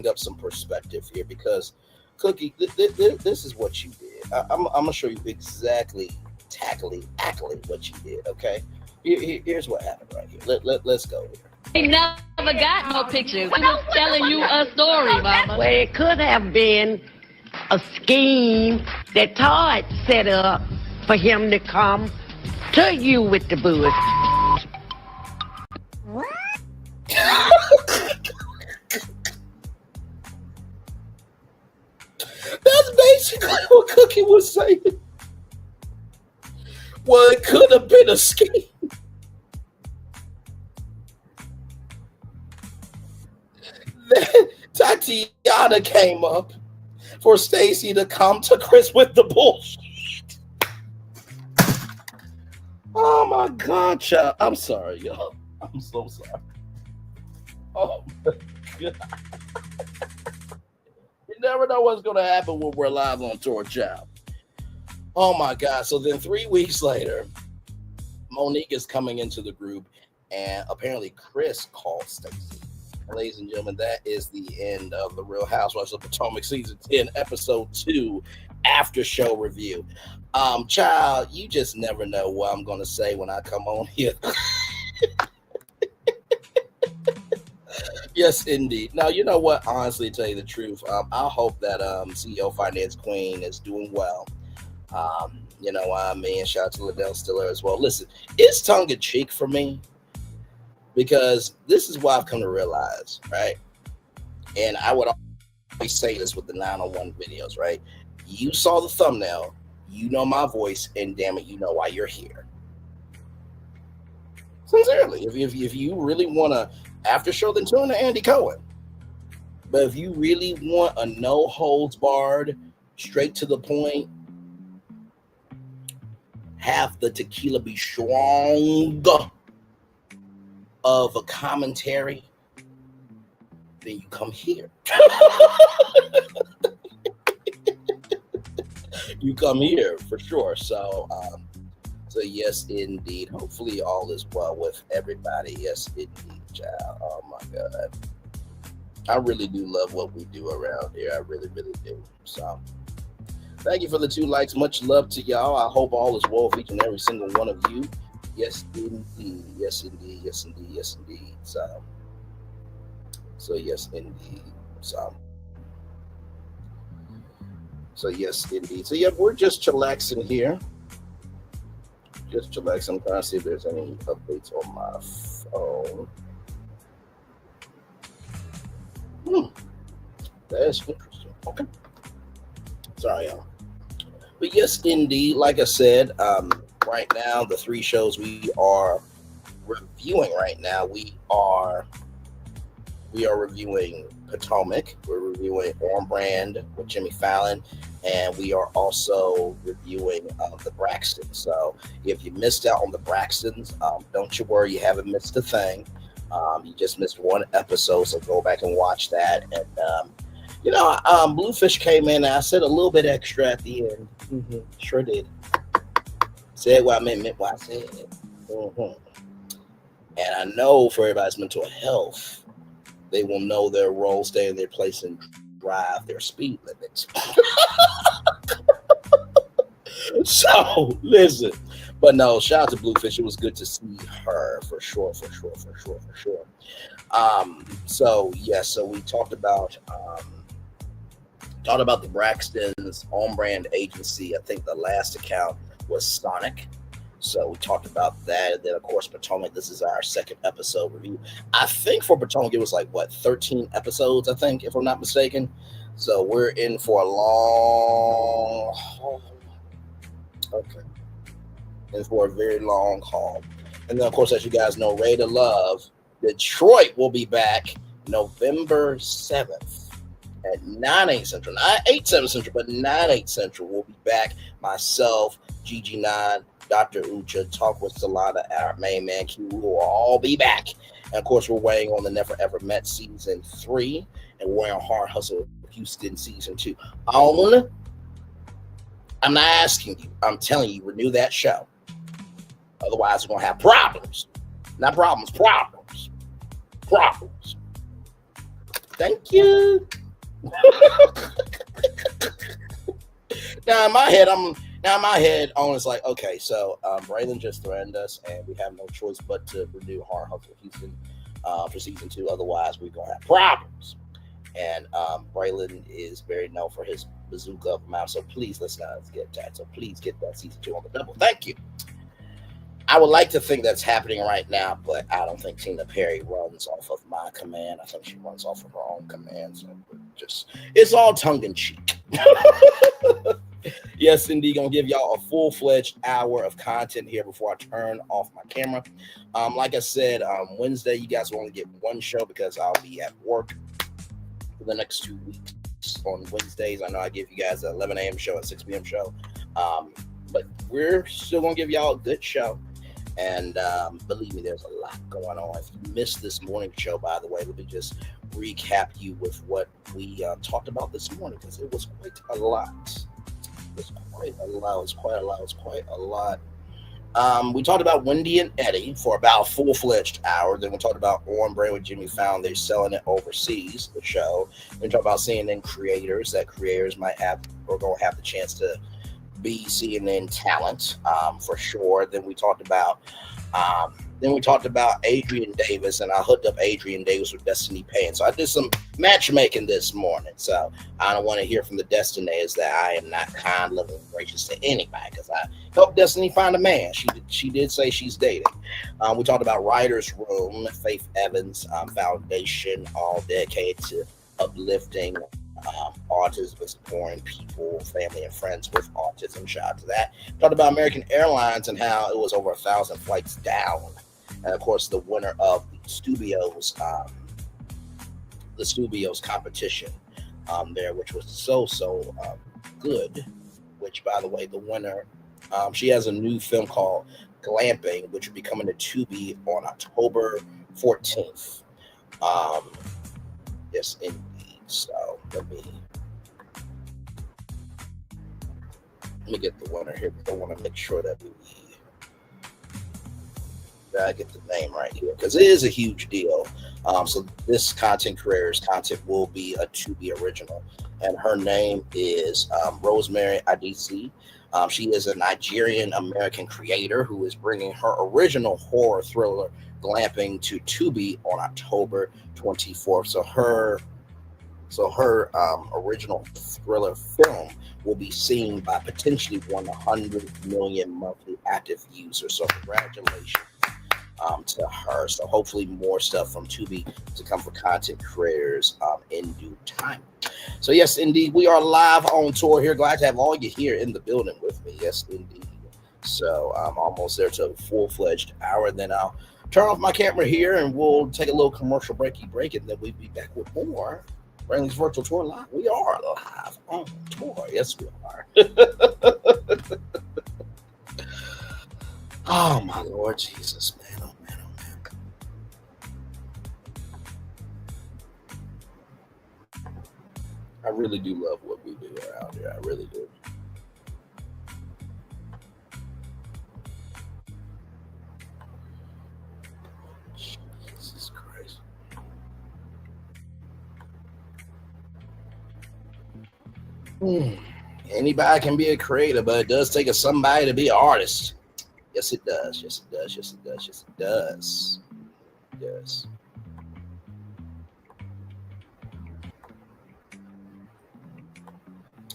up some perspective here, because Cookie, this is what you did. I'm gonna show you exactly what you did. Okay, here's what happened right here. Let's go here.
He never got no pictures. He was telling you a story, Mama.
Well, it could have been a scheme that Todd set up for him to come to you with the booze.
That's basically what Cookie was saying. Well, it could have been a scheme. Then Tatiana came up for Stacy to come to Chris with the bullshit. Oh my God, child. I'm sorry, y'all. I'm so sorry. Oh my God. You never know what's going to happen when we're live on tour, child. Oh my God. So then 3 weeks later, Monique is coming into the group, and apparently Chris called Stacy. Ladies and gentlemen, that is the end of The Real Housewives of Potomac Season 10, Episode 2, After Show Review. Child, you just never know what I'm going to say when I come on here. Yes, indeed. Now, you know what? Honestly, to tell you the truth, I hope that CEO Finance Queen is doing well. You know what I mean? Shout out to Liddell Stiller as well. Listen, it's tongue-in-cheek for me, because this is what I've come to realize, right? And I would always say this with the 901 videos, right? You saw the thumbnail, you know my voice, and damn it, you know why you're here. Sincerely, if you really want to after show, then tune to Andy Cohen. But if you really want a no holds barred, straight to the point, have the tequila be strong of a commentary, then you come here. You come here for sure. So yes, indeed. Hopefully all is well with everybody. Yes, indeed, child. Oh my God. I really do love what we do around here. I really, really do. So thank you for the 2 likes. Much love to y'all. I hope all is well with each and every single one of you. Yes, indeed. Yes, indeed. Yes, indeed. Yes, indeed. So yes, indeed. So yes, indeed. So yeah, we're just chillaxing here. Just chillaxing. I'm trying to see if there's any updates on my phone. That's interesting. Okay. Sorry, y'all. But yes, indeed. Like I said, right now, the 3 shows we are reviewing right now, we are reviewing Potomac, we're reviewing On Brand with Jimmy Fallon, and we are also reviewing the Braxtons. So if you missed out on the Braxtons, don't you worry, you haven't missed a thing. You just missed 1 episode, so go back and watch that. And Bluefish came in, and I said a little bit extra at the end. Sure did. Said what I meant what I said. And I know for everybody's mental health, they will know their role, stay in their place, and drive their speed limits. So, listen. But no, shout out to Bluefish. It was good to see her for sure. So we talked about the Braxton's On Brand agency. I think the last account was Sonic. So we talked about that. And then, of course, Potomac. This is our 2nd episode review. I think for Potomac, it was 13 episodes, I think, if I'm not mistaken. So we're in for a long Okay. And for a very long haul. And then, of course, as you guys know, Ready to Love, Detroit will be back November 7th at 9/8 Central. Not 8/7 Central, but 9/8 Central. We'll be back. Myself, Gigi9, Dr. Ucha, Talk with Salada, our main man Q. We will all be back. And, of course, we're waiting on the Never Ever Met Season 3. And we're on Hard Hustle Houston Season 2. I'm not asking you. I'm telling you, renew that show. Otherwise, we're going to have problems. Not problems, problems. Problems. Thank you. Now in my head, on it's like, okay, so Braylon just threatened us, and we have no choice but to renew Hard Hustle Houston for Season 2. Otherwise, we're going to have problems. And Braylon is very known for his bazooka of mouth, so please let's get that. So please get that Season 2 on the double. Thank you. I would like to think that's happening right now, but I don't think Tina Perry runs off of my command. I think she runs off of her own command. So it's all tongue in cheek. Yes, indeed, gonna give y'all a full-fledged hour of content here before I turn off my camera. Like I said, Wednesday you guys will only get one show because I'll be at work for the next 2 weeks on Wednesdays. I know I give you guys an 11 a.m. show, a 6 p.m. show, but we're still gonna give y'all a good show. And believe me, there's a lot going on. If you missed this morning show, by the way, let me just recap you with what we talked about this morning, because it was quite a lot. We talked about Wendy and Eddie for about a full-fledged hour. Then we talked about On Brand with Jimmy Fallon. They're selling it overseas, the show. We talked about CNN creators, that creators might have or going to have the chance to be CNN talent for sure. Then we talked about Adrian Davis, and I hooked up Adrian Davis with Destiny Payne. So I did some matchmaking this morning. So I don't want to hear from the Destinators that I am not kind, loving, gracious to anybody, because I helped Destiny find a man. She did say she's dating. We talked about Writer's Room, Faith Evans Foundation, all dedicated to uplifting autism and supporting people, family and friends with autism. Shout out to that. Talked about American Airlines and how it was over 1,000 flights down. And of course, the winner of the Studios competition there, which was so good. Which, by the way, the winner, she has a new film called Glamping, which will be coming to Tubi on October 14th. Yes, indeed. So let me get the winner here. I want to make sure that I get the name right here, because it is a huge deal. So this content creator's content will be a Tubi original, and her name is Rosemary Adisi. She is a Nigerian American creator who is bringing her original horror thriller Glamping to Tubi on October 24th. So her original thriller film will be seen by potentially 100 million monthly active users. So congratulations to her. So hopefully more stuff from Tubi to come for content creators in due time. So yes, indeed, we are live on tour here. Glad to have all you here in the building with me. Yes, indeed. So I'm almost there to a full-fledged hour. Then I'll turn off my camera here and we'll take a little commercial break, and then we'll be back with more Braylon's Virtual Tour Live. We are live on tour. Yes, we are. Oh, my Lord Jesus, man. Oh, man, oh, man. I really do love what we do around here. I really do. Jesus Christ. Anybody can be a creator, but it does take somebody to be an artist. Yes, it does. Yes, it does. Yes, it does. Yes, it does. Yes.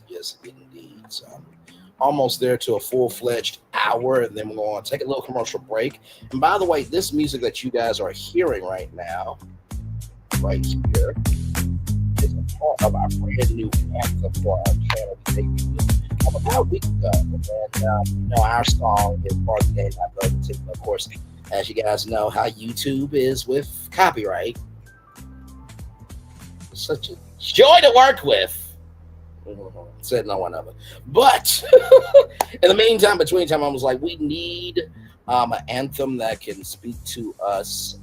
Yes, indeed. So I'm almost there to a full-fledged hour, and then we're going to take a little commercial break. And by the way, this music that you guys are hearing right now, right here, is a part of our brand new anthem for our channel. about a week ago, and our song is part of the game I played too. Of course, as you guys know, how YouTube is with copyright. It's such a joy to work with. Said no one of it. But in the meantime, between time, I was like, we need an anthem that can speak to us,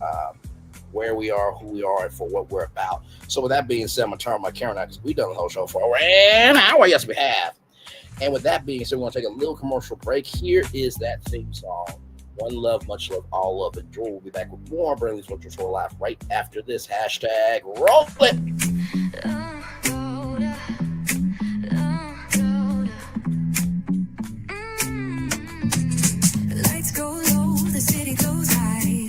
where we are, who we are, and for what we're about. So with that being said, I'm going to turn my camera now because we've done the whole show for an hour. Yes, we have. And with that being said, we're going to take a little commercial break. Here is that theme song. One love, much love, all love. Enjoy. We'll be back with more Brandon's Virtual Tour Live right after this. Hashtag roll it.
Lights go low, the city goes high.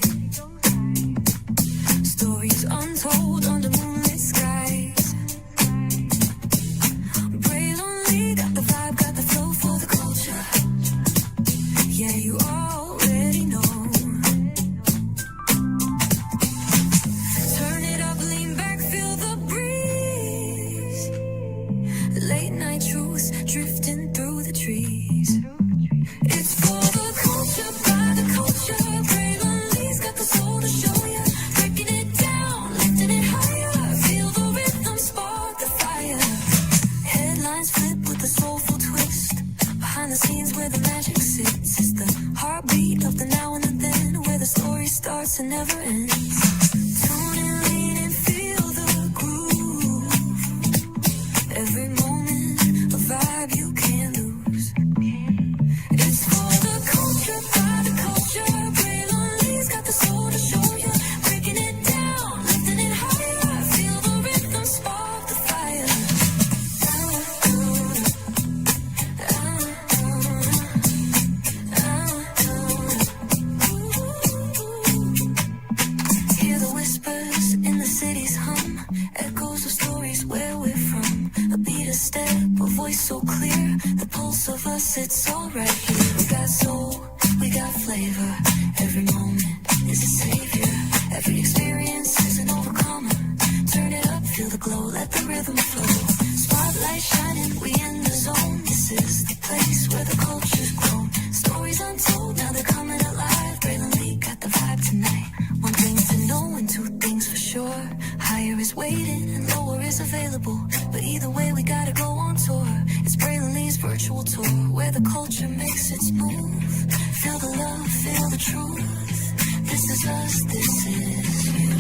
Stories untold under moonlit skies. Brave only, got the vibe, got the flow for the culture. Yeah, you already know. Turn it up, lean back, feel the breeze. Late night truths drifting through the trees. It's for the culture, by the culture. Brave Lee's got the soul to show ya. Breaking it down, lifting it higher. Feel the rhythm, spark the fire. Headlines flip with a soulful twist. Behind the scenes where the magic sits. It's the heartbeat of the now and the then, where the story starts and never ends. Tune in, lean and feel the groove. Every moment, a vibe you can't lose. It's for the culture, by the culture. Brave Lee's got the soul to show ya. Breaking it down, lifting it higher. Feel the rhythm, spark the fire. Hear the whispers in the city's hum. Echoes of stories where we're from. A beat, a step, a voice so clear. The pulse of us, it's all right here. We got soul, we got flavor. Every moment is a savior. Every experience is an overcomer. Turn it up, feel the glow, let the rhythm flow. Spotlight shining, we in the zone. This is the place where the culture's grown. Stories untold, now they're coming alive. Braylon Lee got the vibe tonight. One thing to know and two things for sure. Higher is waiting and lower is available. But either way, we gotta go on tour. It's Braylon Lee's virtual tour, where the culture makes its move. Feel the love, feel the truth. This is us, this is you.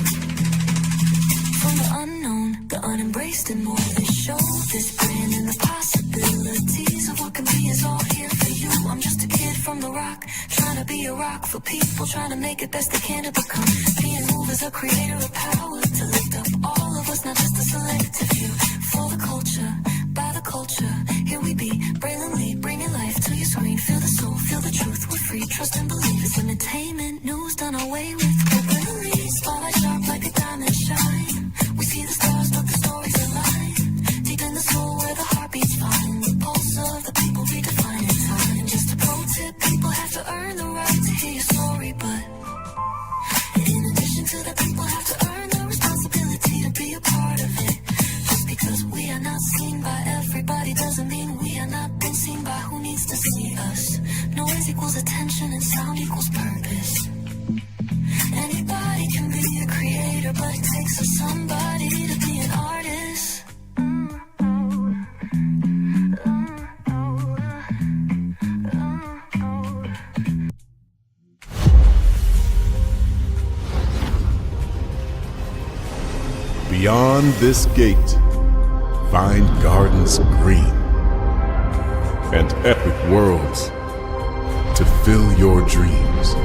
From the unknown, the unembraced, and more they show. This brand and the possibilities of what can be is all here for you. I'm just a kid from the rock, trying to be a rock for people, trying to make it best they can to become. Being moved as a creator of power, to lift up all of us, not just a selective few. For the culture, by the culture, here we be. Braylon Lee, bringing life to your screen. Feel the soul, feel the truth, we're free. Trust and believe it's entertainment, news done away with. Braylon Lee, spotlight sharp like a diamond shine. We see the stars, but the stories align. Deep in the soul where the heartbeats find. The pulse of the people redefining time. Just a pro tip, people have to earn the right to hear your story. But in addition to that, people have to earn the responsibility to be a part of it. Just because we are not seen by everybody doesn't mean we are not been seen by who needs to see us. Noise equals attention and sound equals purpose. Anybody can be a creator, but it takes a somebody to be an artist.
Beyond this gate, find gardens green and epic worlds to fill your dreams.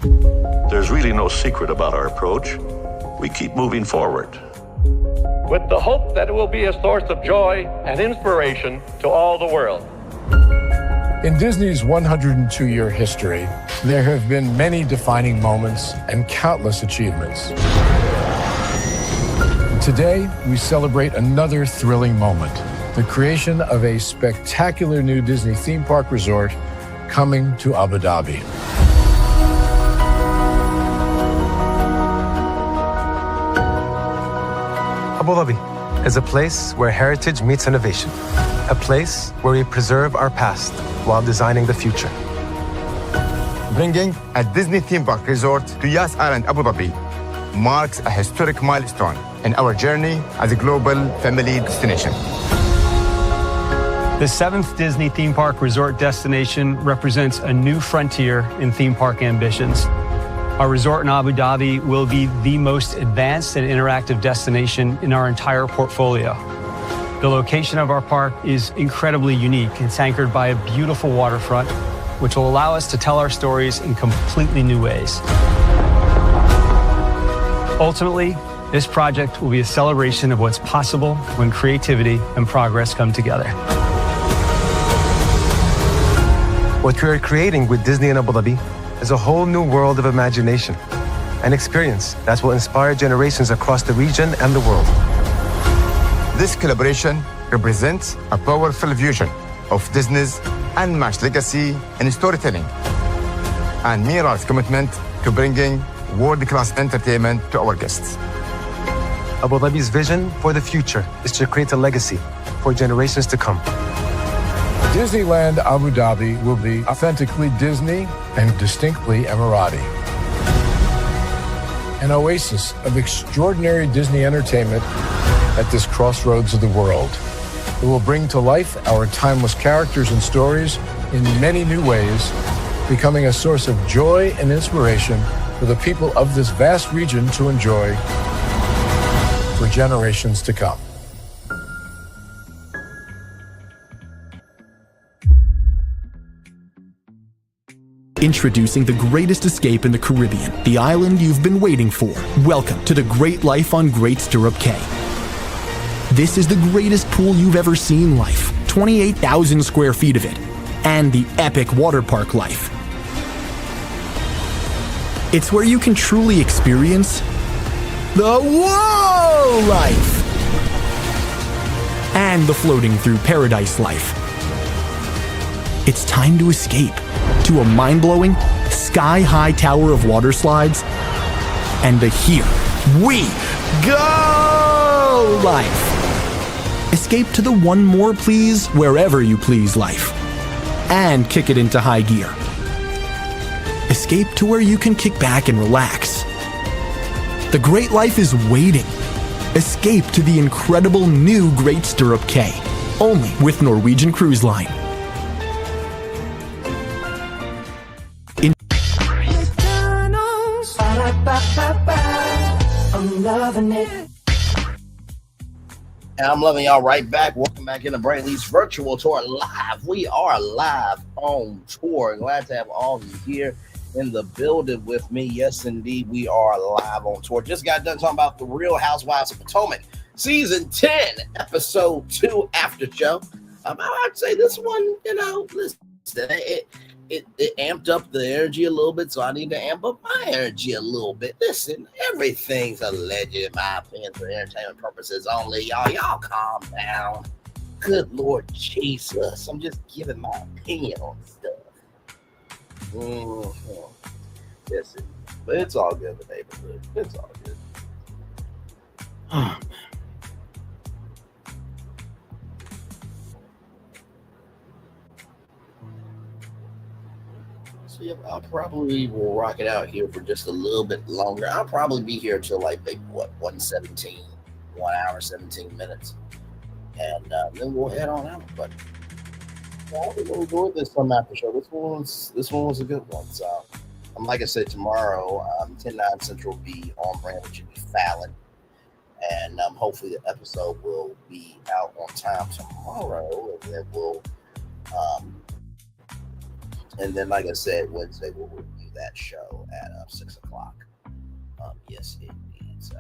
There's really no secret about our approach. We keep moving forward,
with the hope that it will be a source of joy and inspiration to all the world.
In Disney's 102-year history, there have been many defining moments and countless achievements. Today, we celebrate another thrilling moment, the creation of a spectacular new Disney theme park resort coming to Abu Dhabi.
Abu Dhabi is a place where heritage meets innovation, a place where we preserve our past while designing the future.
Bringing a Disney theme park resort to Yas Island, Abu Dhabi marks a historic milestone in our journey as a global family destination.
The 7th Disney theme park resort destination represents a new frontier in theme park ambitions. Our resort in Abu Dhabi will be the most advanced and interactive destination in our entire portfolio. The location of our park is incredibly unique. It's anchored by a beautiful waterfront, which will allow us to tell our stories in completely new ways. Ultimately, this project will be a celebration of what's possible when creativity and progress come together.
What we are creating with Disney in Abu Dhabi is a whole new world of imagination, an experience that will inspire generations across the region and the world.
This collaboration represents a powerful fusion of Disney's unmatched legacy in storytelling and mirrors commitment to bringing world-class entertainment to our guests.
Abu Dhabi's vision for the future is to create a legacy for generations to come.
Disneyland Abu Dhabi will be authentically Disney and distinctly Emirati. An oasis of extraordinary Disney entertainment at this crossroads of the world. It will bring to life our timeless characters and stories in many new ways, becoming a source of joy and inspiration for the people of this vast region to enjoy for generations to come.
Introducing the greatest escape in the Caribbean, the island you've been waiting for. Welcome to the Great Life on Great Stirrup Cay. This is the greatest pool you've ever seen life, 28,000 square feet of it, and the epic water park life. It's where you can truly experience the whoa life and the floating through paradise life. It's time to escape to a mind-blowing, sky-high tower of water slides and the Here We Go life. Escape to the One More Please Wherever You Please life and kick it into high gear. Escape to where you can kick back and relax. The great life is waiting. Escape to the incredible new Great Stirrup Cay, only with Norwegian Cruise Line.
I'm loving it.
And I'm loving y'all right back. Welcome back into Brainley's virtual tour live. We are live on tour. Glad to have all of you here in the building with me. Yes, indeed, we are live on tour. Just got done talking about the Real Housewives of Potomac, season 10, episode 2 after show. I'd say this one, listen, it amped up the energy a little bit, so I need to amp up my energy a little bit. Listen, everything's alleged, in my opinion, for entertainment purposes only. Y'all calm down. Good Lord Jesus. I'm just giving my opinion on stuff. Listen, but it's all good in the neighborhood. It's all good. So yeah, I'll probably will rock it out here for just a little bit longer. I'll probably be here till like maybe 1:17, 1 hour 17 minutes, and then we'll head on out. But we're gonna enjoy this some after show. This one was a good one. So, like I said, tomorrow 10/9 Central will be on brand with Jimmy Fallon, and hopefully the episode will be out on time tomorrow, and then we'll. And then, like I said, Wednesday we'll review that show at 6 o'clock. Yes, indeed. So.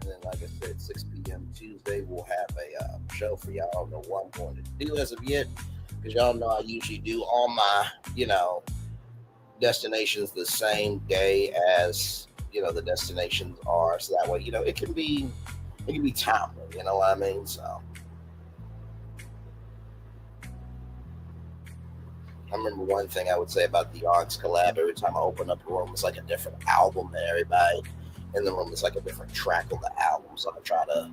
And then, like I said, 6 p.m. Tuesday, we'll have a show for y'all. I don't know what I'm going to do as of yet, because y'all know I usually do all my, destinations the same day as, the destinations are. So that way, it can be timely, you know what I mean? So. I remember one thing I would say about the Onyx collab, every time I open up a room, it's like a different album, and everybody in the room is like a different track on the album. So I try to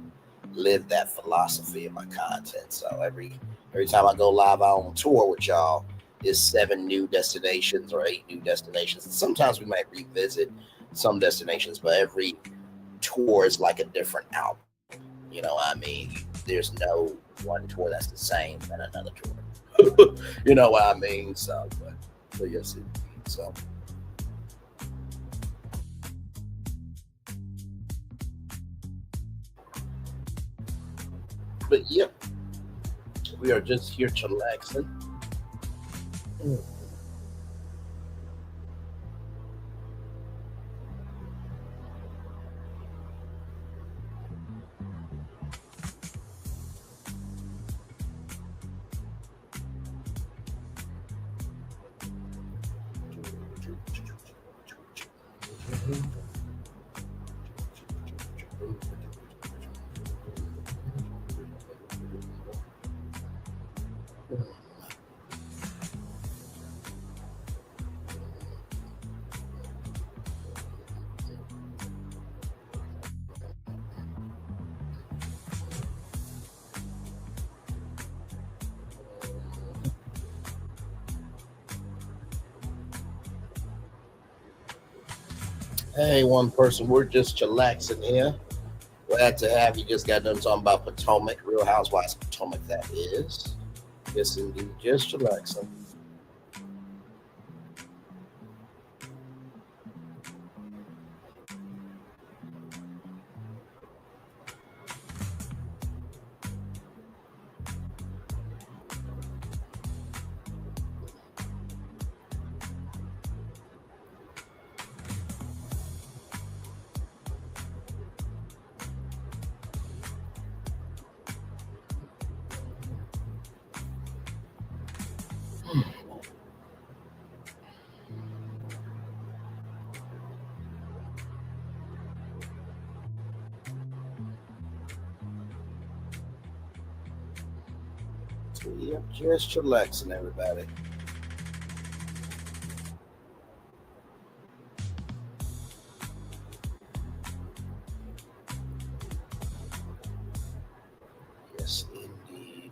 live that philosophy in my content. So every time I go live out on tour with y'all, is 7 new destinations or 8 new destinations. And sometimes we might revisit some destinations, but every tour is like a different album. You know what I mean? There's no one tour that's the same than another tour. You know what I mean? So, but yes, indeed. So. But yep, we are just here chillaxing. Hey, one person, we're just chillaxing here. Glad to have you. Just got done talking about Potomac, Real Housewives of Potomac, that is. Yes, indeed, just chillaxing. Yep, just chillaxing, everybody. Yes, indeed.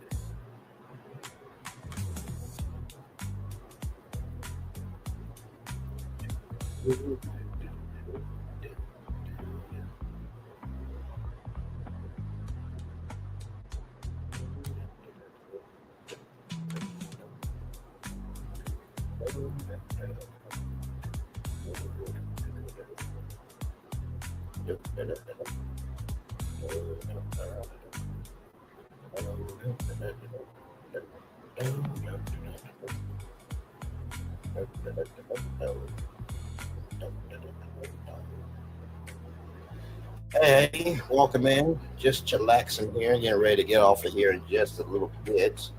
Hey, welcome in. Just chillaxing here, getting ready to get off of here in just a little bit.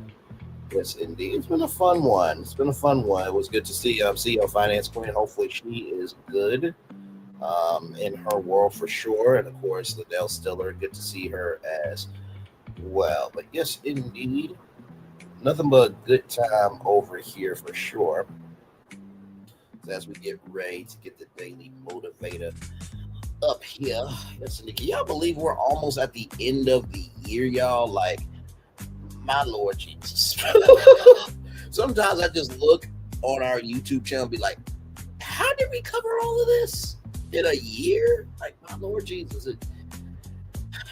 Yes, indeed. It's been a fun one. It was good to see CEO Finance Queen. Hopefully she is good in her world for sure. And of course, Liddell Stiller, good to see her as well. But yes, indeed. Nothing but a good time over here for sure. As we get ready to get the Daily Motivator up here. Listen, can y'all believe we're almost at the end of the year, y'all? Like, my Lord Jesus. Sometimes I just look on our YouTube channel and be like, how did we cover all of this in a year? Like, my Lord Jesus. It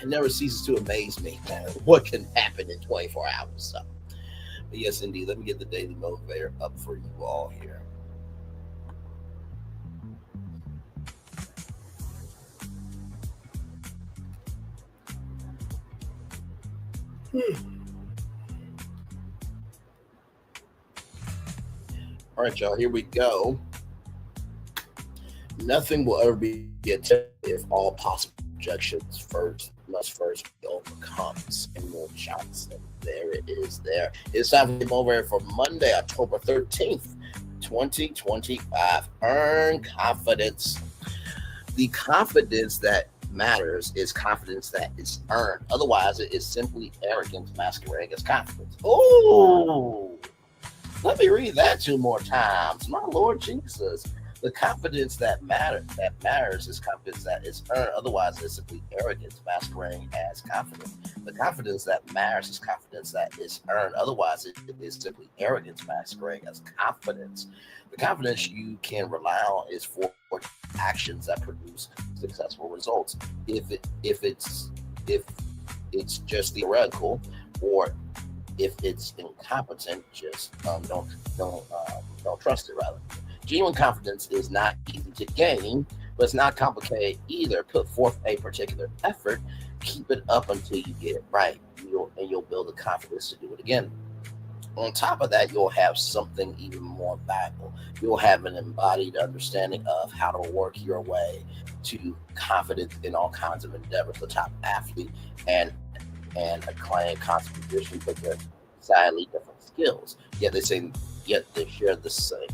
never ceases to amaze me what can happen in 24 hours. So, but yes, indeed. Let me get the Daily Motivator up for you all here. All right, y'all, here we go. Nothing will ever be attempted if all possible objections must first be overcome. Samuel Johnson. There it is there. It's time to come over for Monday, October 13th, 2025. Earn confidence. The confidence that matters is confidence that is earned. Otherwise, it is simply arrogance masquerading as confidence. Oh, let me read that 2 more times. My Lord Jesus. The confidence that matters is confidence that is earned. Otherwise, it's simply arrogance masquerading as confidence. The confidence that matters is confidence that is earned. Otherwise, it is simply arrogance masquerading as confidence. The confidence you can rely on is for actions that produce successful results. If it's just theoretical, or if it's incompetent, just don't trust it. Rather, genuine confidence is not easy to gain, but it's not complicated either. Put forth a particular effort, keep it up until you get it right, and you'll build the confidence to do it again. On top of that, you'll have something even more valuable. You'll have an embodied understanding of how to work your way to confidence in all kinds of endeavors. The top athlete and a client constant position, but they're sadly different skills. Yet they share the same.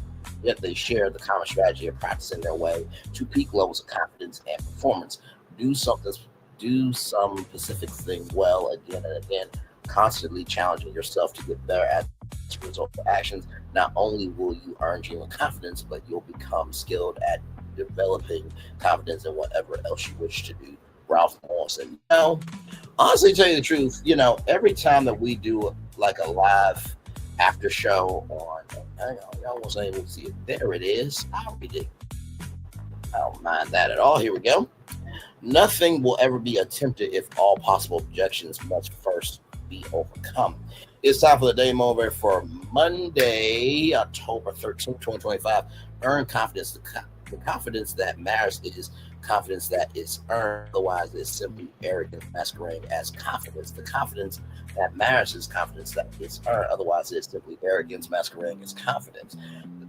Yet they share the common strategy of practicing their way to peak levels of confidence and performance. Do some specific thing well again and again, constantly challenging yourself to get better at the result of actions. Not only will you earn genuine confidence, but you'll become skilled at developing confidence in whatever else you wish to do. Ralph Wilson. Honestly, tell you the truth, every time that we do like a live after show on, y'all wasn't able to see it. There it is. I'll read it. I don't mind that at all. Here we go. Nothing will ever be attempted if all possible objections must first be overcome. It's time for the day over for Monday, October 13th, 2025. Earn confidence. The confidence that matters is confidence that is earned. Otherwise, it's simply arrogance masquerading as confidence. The confidence that matters is confidence that is earned. Otherwise, it's simply arrogance masquerading as confidence.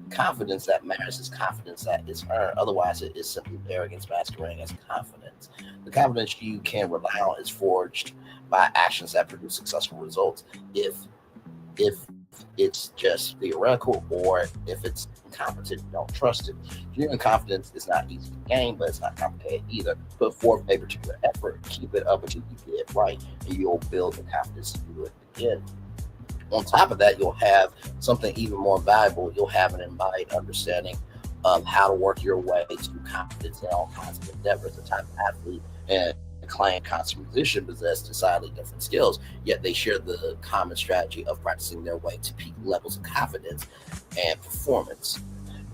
The confidence that matters is confidence that is earned. Otherwise, it is simply arrogance masquerading as confidence. The confidence you can rely on is forged by actions that produce successful results. If it's just theoretical, or if it's incompetent, don't trust it. Genuine confidence is not easy to gain, but it's not complicated either. Put forth a particular effort, keep it up until you get it right, and you'll build the confidence to do it again. On top of that, you'll have something even more valuable. You'll have an embodied understanding of how to work your way to confidence in all kinds of endeavors. The type of athlete and client constant musician possess decidedly different skills, yet they share the common strategy of practicing their way to peak levels of confidence and performance.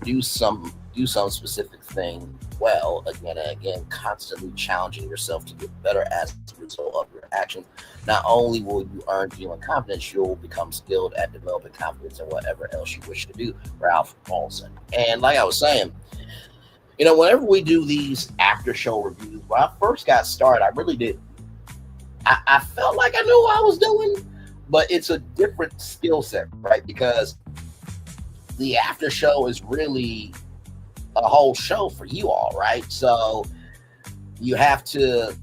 Do some specific thing well again and again, constantly challenging yourself to get better as a result of your actions. Not only will you earn genuine confidence, you'll become skilled at developing confidence in whatever else you wish to do. Ralph Wilson. And like I was saying, whenever we do these after show reviews, when I first got started, I really did. I felt like I knew what I was doing, but it's a different skill set, right? Because the after show is really a whole show for you all, right? So you have to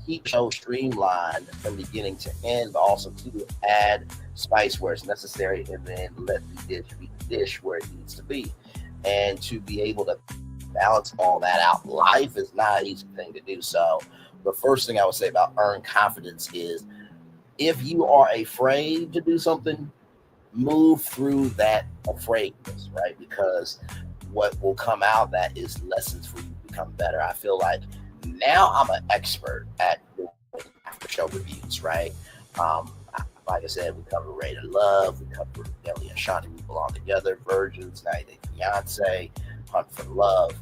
keep show streamlined from beginning to end, but also to add spice where it's necessary, and then let the dish be the dish where it needs to be. And to be able to balance all that out. Life is not an easy thing to do. So the first thing I would say about earn confidence is, if you are afraid to do something, move through that afraidness, right? Because what will come out that is lessons for you to become better. I feel like now I'm an expert at doing after show reviews, right? Like I said, we cover Rated Love, we cover Nelly and Shanti, We Belong Together, Virgins, 90 Day Fiance, Hunt for Love,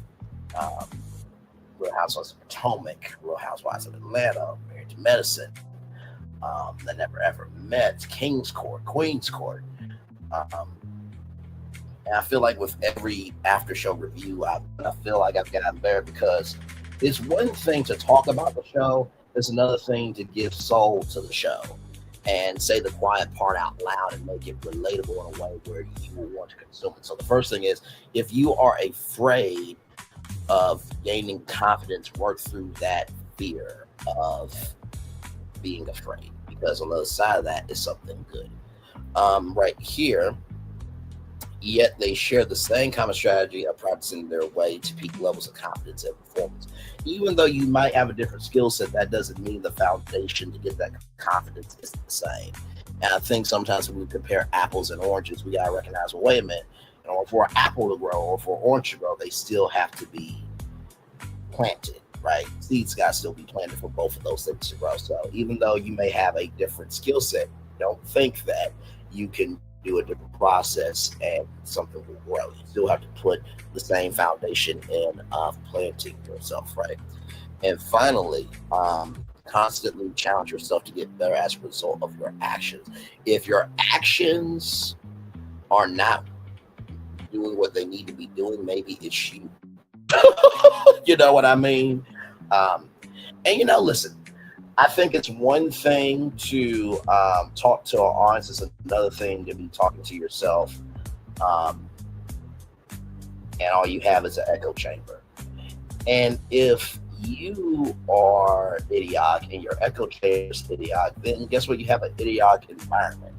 Real Housewives of Potomac, Real Housewives of Atlanta, Married to Medicine, That Never Ever Met, King's Court, Queen's Court. And I feel like with every after show review, I feel like I've gotten better, because it's one thing to talk about the show, it's another thing to give soul to the show. and say the quiet part out loud and make it relatable in a way where you will want to consume it. So the first thing is, if you are afraid of gaining confidence, work through that fear of being afraid, because on the other side of that is something good. Right here, yet they share the same common strategy of practicing their way to peak levels of confidence and performance. Even though you might have a different skill set, that doesn't mean the foundation to get that confidence is the same. And I think sometimes when we compare apples and oranges, we gotta recognize, well, wait a minute, in order for an apple to grow or for an orange to grow, they still have to be planted, right? Seeds gotta still be planted for both of those things to grow. So even though you may have a different skill set, don't think that you can do a different process and something will grow. You still have to put the same foundation in planting yourself, right? And finally, constantly challenge yourself to get better as a result of your actions. If your actions are not doing what they need to be doing, maybe it's you. You know what I mean? And listen, I think it's one thing to talk to our audience. It's another thing to be talking to yourself. And all you have is an echo chamber. And if you are idiotic and your echo chamber is idiotic, then guess what? You have an idiotic environment.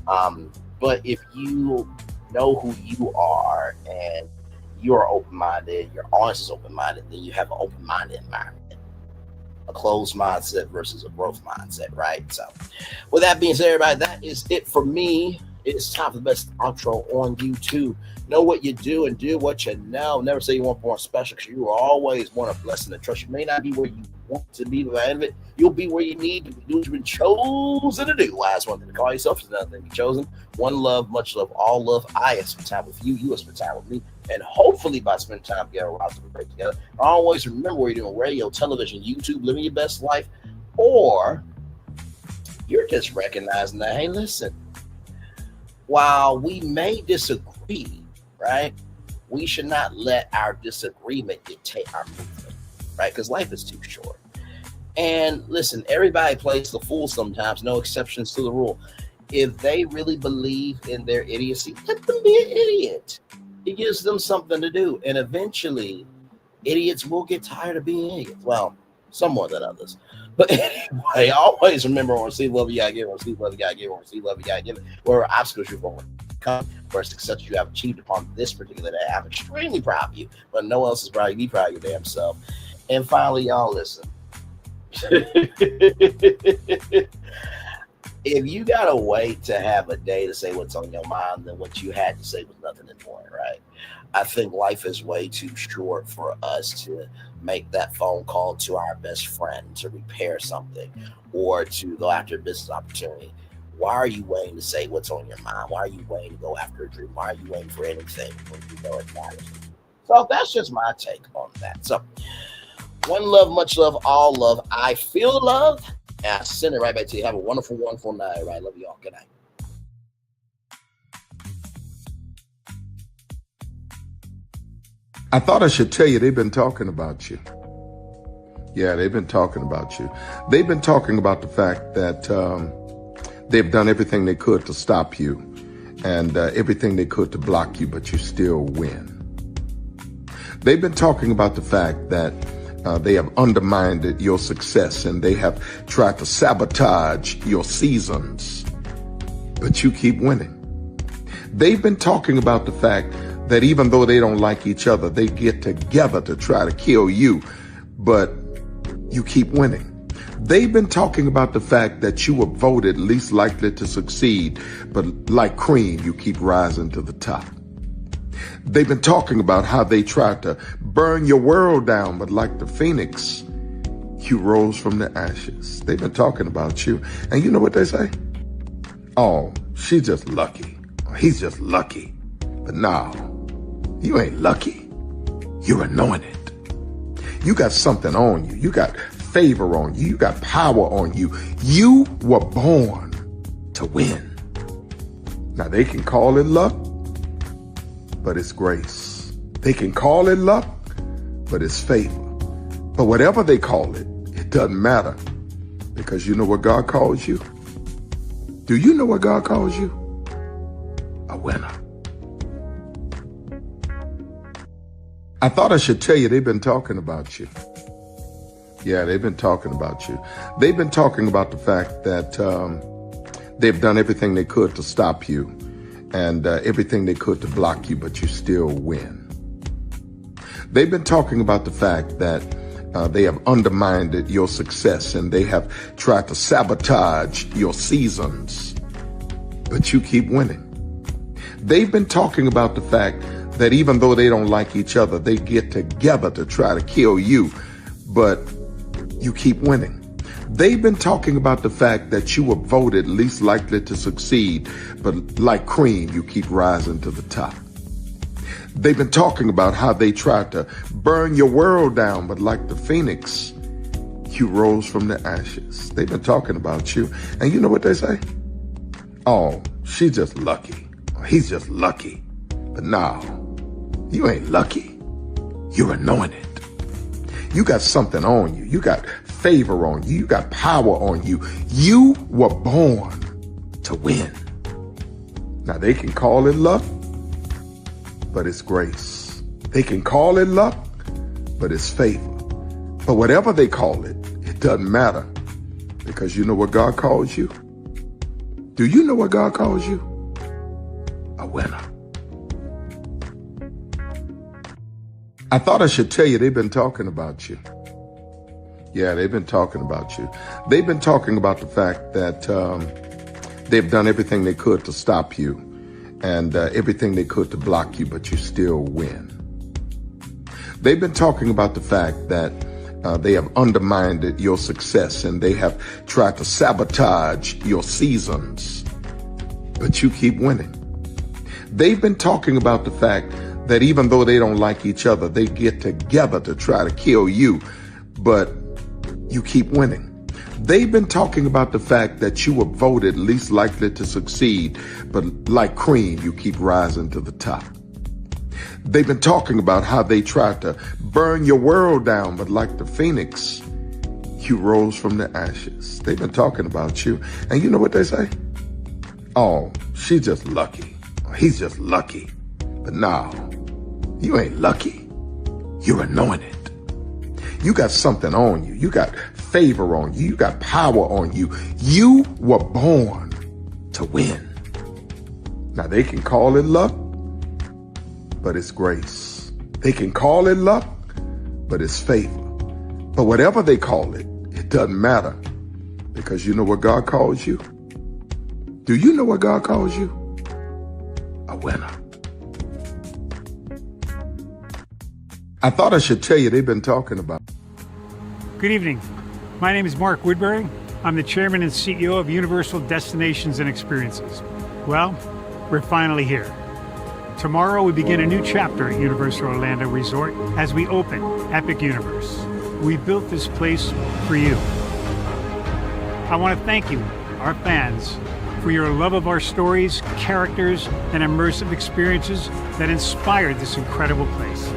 But if you know who you are and you're open-minded, your audience is open-minded, then you have an open-minded environment. A closed mindset versus a growth mindset, right? So with that being said, everybody, that is it for me. It's time for the best outro on YouTube. Know what you do and do what you know. Never say you weren't born special, because you were always born a blessing and trust. You may not be where you want to be, but by the end of it, you'll be where you need to be. Do what you've been chosen to do. Last one to call yourself is another thing. Be chosen. One love, much love, all love. I have spent time with you. You have spent time with me. And hopefully by spending time together, we'll have to break together. Always remember, where you're doing radio, television, YouTube, living your best life, or you're just recognizing that, hey, listen, while we may disagree, right, we should not let our disagreement dictate our movement, right? Because life is too short. And listen, everybody plays the fool sometimes, no exceptions to the rule. If they really believe in their idiocy, let them be an idiot. It gives them something to do. And eventually, idiots will get tired of being idiots. Well, some more than others. But anyway, always remember, on receive love, you gotta give. On receive love, you gotta give. On receive love, you gotta give. Where obstacles you're going to come, for success you have achieved upon this particular day, I'm extremely proud of you. But no one else is proud of you. Be proud of your damn self. And finally, y'all, listen. If you gotta wait to have a day to say what's on your mind, then what you had to say was nothing important, right? I think life is way too short for us to make that phone call to our best friend to repair something or to go after a business opportunity. Why are you waiting to say what's on your mind? Why are you waiting to go after a dream? Why are you waiting for anything when you know it matters? So that's just my take on that. So one love, much love, all love. I feel love. And I send it right back to you. Have a wonderful, wonderful night. All right. Love you all. Good night.
I thought I should tell you, they've been talking about you. Yeah, they've been talking about you. They've been talking about the fact that they've done everything they could to stop you and everything they could to block you, but you still win. They've been talking about the fact that they have undermined your success and they have tried to sabotage your seasons, but you keep winning. They've been talking about the fact that even though they don't like each other, they get together to try to kill you, but you keep winning. They've been talking about the fact that you were voted least likely to succeed, but like cream, you keep rising to the top. They've been talking about how they tried to burn your world down, but like the phoenix, you rose from the ashes. They've been talking about you. And you know what they say? Oh, she's just lucky. He's just lucky. But no, you ain't lucky. You're anointed. You got something on you. You got favor on you. You got power on you. You were born to win. Now they can call it luck, but it's grace. They can call it luck, but it's favor. But whatever they call it, it doesn't matter, because you know what God calls you? Do you know what God calls you? A winner. I thought I should tell you they've been talking about you. Yeah, they've been talking about you. They've been talking about the fact that they've done everything they could to stop you and everything they could to block you, but you still win. They've been talking about the fact that they have undermined your success and they have tried to sabotage your seasons, but you keep winning. They've been talking about the fact that even though they don't like each other, they get together to try to kill you, but you keep winning. They've been talking about the fact that you were voted least likely to succeed, but like cream, you keep rising to the top. They've been talking about how they tried to burn your world down, but like the phoenix, you rose from the ashes. They've been talking about you, and you know what they say? Oh, she's just lucky. He's just lucky. But no, you ain't lucky. You're anointed. You got something on you. You got favor on you. You got power on you. You were born to win. Now they can call it luck, but it's grace. They can call it luck, but it's favor. But whatever they call it, it doesn't matter, because you know what God calls you? Do you know what God calls you? A winner. I thought I should tell you they've been talking about you. Yeah, they've been talking about you. They've been talking about the fact that they've done everything they could to stop you and everything they could to block you, but you still win. They've been talking about the fact that they have undermined your success and they have tried to sabotage your seasons, but you keep winning. They've been talking about the fact that even though they don't like each other, they get together to try to kill you, but you keep winning. They've been talking about the fact that you were voted least likely to succeed, but like cream, you keep rising to the top. They've been talking about how they tried to burn your world down, but like the phoenix, you rose from the ashes. They've been talking about you, and you know what they say? Oh, she's just lucky. He's just lucky. But no, you ain't lucky. You're anointed. You got something on you. You got favor on you. You got power on you. You were born to win. Now they can call it luck, but it's grace. They can call it luck, but it's favor. But whatever they call it, it doesn't matter, because you know what God calls you? Do you know what God calls you? A winner. I thought I should tell you they've been talking about.
Good evening. My name is Mark Woodbury. I'm the chairman and CEO of Universal Destinations and Experiences. Well, we're finally here. Tomorrow we begin a new chapter at Universal Orlando Resort as we open Epic Universe. We built this place for you. I want to thank you, our fans, for your love of our stories, characters, and immersive experiences that inspired this incredible place.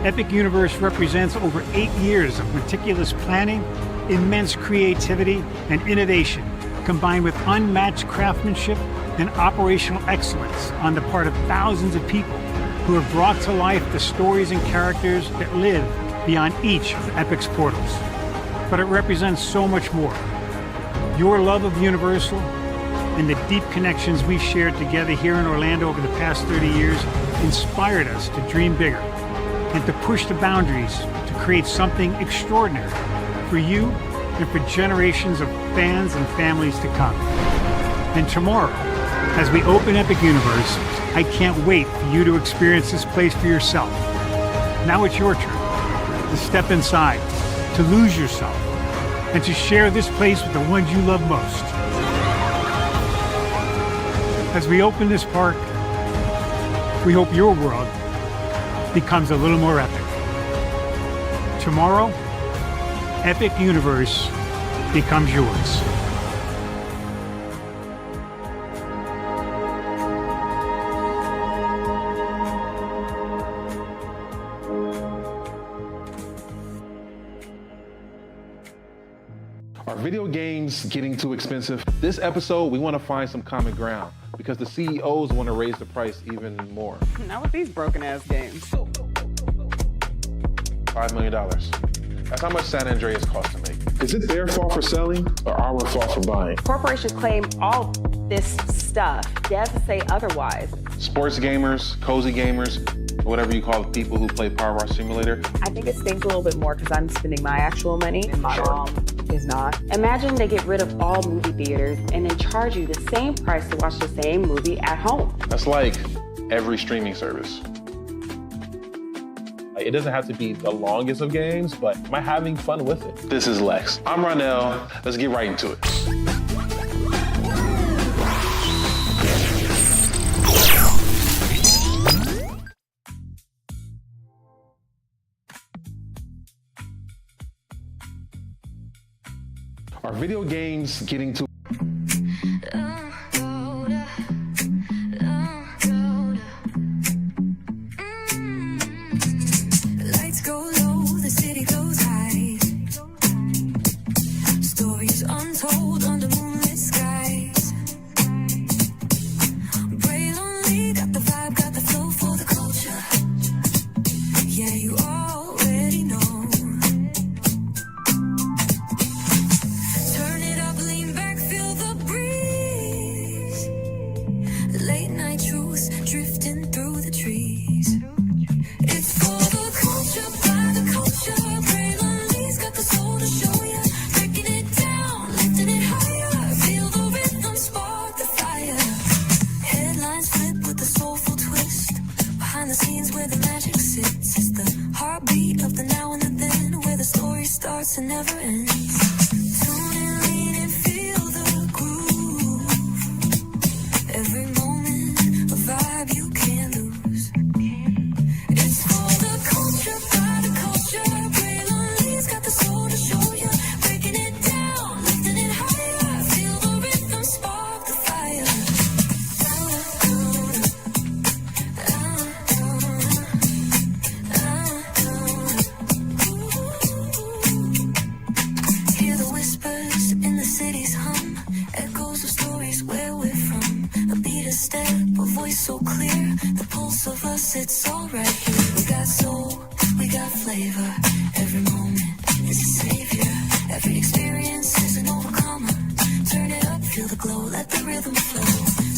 Epic Universe represents over 8 years of meticulous planning, immense creativity, and innovation, combined with unmatched craftsmanship and operational excellence on the part of thousands of people who have brought to life the stories and characters that live beyond each of Epic's portals. But it represents so much more. Your love of Universal and the deep connections we've shared together here in Orlando over the past 30 years inspired us to dream bigger and to push the boundaries to create something extraordinary for you and for generations of fans and families to come. And tomorrow, as we open Epic Universe, I can't wait for you to experience this place for yourself. Now it's your turn to step inside, to lose yourself, and to share this place with the ones you love most. As we open this park, we hope your world becomes a little more epic. Tomorrow, Epic Universe becomes yours.
Our
video games getting too expensive? This episode, we want to find some common ground because the CEOs want to raise the price even more.
Not with these broken ass games.
$5 million. That's how much San Andreas costs to make. Is it their fault for selling or our fault for buying?
Corporations claim all this stuff. Devs say otherwise.
Sports gamers, cozy gamers, whatever you call the people who play Power Wash Simulator.
I think it stings a little bit more because I'm spending my actual money and my mom is not. Imagine they get rid of all movie theaters and then charge you the same price to watch the same movie at home.
That's like every streaming service. It doesn't have to be the longest of games, but am I having fun with it? This is Lex. I'm Ronell. Let's get right into it. Are video games getting too...
Lights go low, the city goes high. Stories untold under moonlit skies. Braille only got the vibe, got the flow for the culture. Yeah, you already know. Turn it up, lean back, feel the breeze. Late night truths drifting through the trees. It's for the culture, by the culture. Braylonly's got the soul to show ya. Breaking it down, lifting it higher. Feel the rhythm, spark the fire. Headlines flip with the soulful twist. Behind the scenes where the magic sits. It's the heartbeat of the now and the then, where the story starts and never ends. Tune in, lean and feel the groove. Every moment, a vibe you can't lose. It's for the culture, by the culture. Braylonly's got the soul to show ya. Breaking it down, lifting it higher. Feel the rhythm, spark the fire. Hear the whispers in the city's hum. Echoes of stories where we're from. A beat, a step, a voice so clear. The pulse of us, it's all right here. We got soul, we got flavor. Every moment is a savior. Every experience is an overcomer. Turn it up, feel the glow, let the rhythm flow.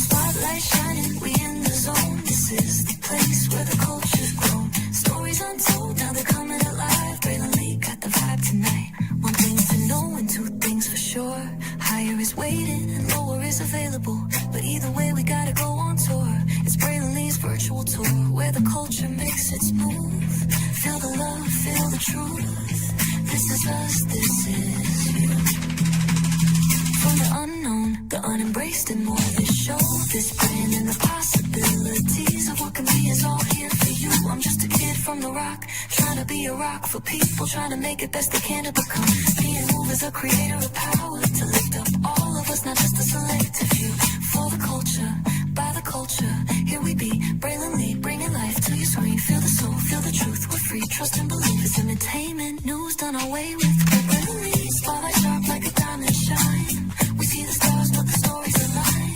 Spotlight shining, we in the zone. This is the place where the culture's grown. Stories untold, now they're coming alive. Braylonly got the vibe tonight. One thing to know and two things for sure. Higher is waiting and lower is available. But either way, we gotta go on tour. It's Braylonly's virtual tour, where the culture makes its move. Feel the love, feel the truth. This is us, this is you. From the unknown, the unembraced and more. This show, this brand and the possibilities of what can be is all here for you. I'm just a kid from the rock, trying to be a rock for people, trying to make it best they can to become. Being moved as a creator of power to lift up all of us, not just a selective few. For the culture, by the culture, here we be. Braylonly, bringing life to your screen. Feel the soul, feel the truth. We're free, trust and believe. It's entertainment, news done our way with. Braylonly, spotlight sharp like a diamond shine. We see the stars, but the stories align.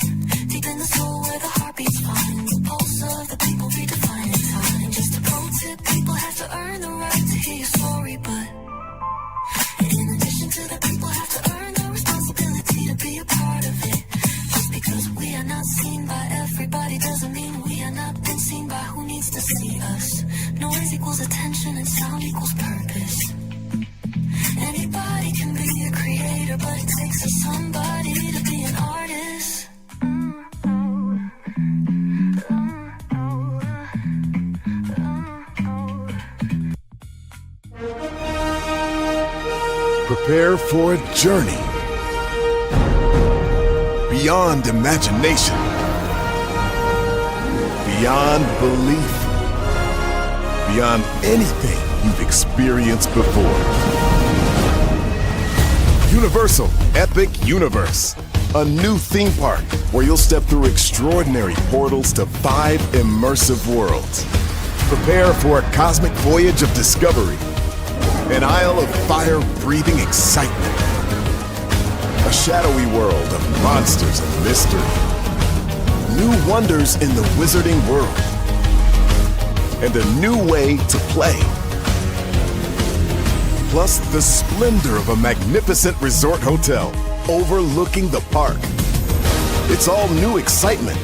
Deep in the soul where the heartbeats find. The pulse of the people redefining time. Just a pro tip, people have to earn the right to hear your story, but in addition to that, people have to earn the responsibility to be a part of it. Just because we are not seen by everybody doesn't mean we are not been seen by who needs to see us. Noise equals attention and sound equals purpose. Anybody can be a creator, but it takes a somebody to be an artist.
Prepare for a journey beyond imagination, beyond belief, beyond anything you've experienced before. Universal Epic Universe, a new theme park where you'll step through extraordinary portals to 5 immersive worlds. Prepare for a cosmic voyage of discovery, an isle of fire-breathing excitement, A shadowy world of monsters and mystery. New wonders in the wizarding world. And a new way to play. Plus the splendor of a magnificent resort hotel overlooking the park. It's all new excitement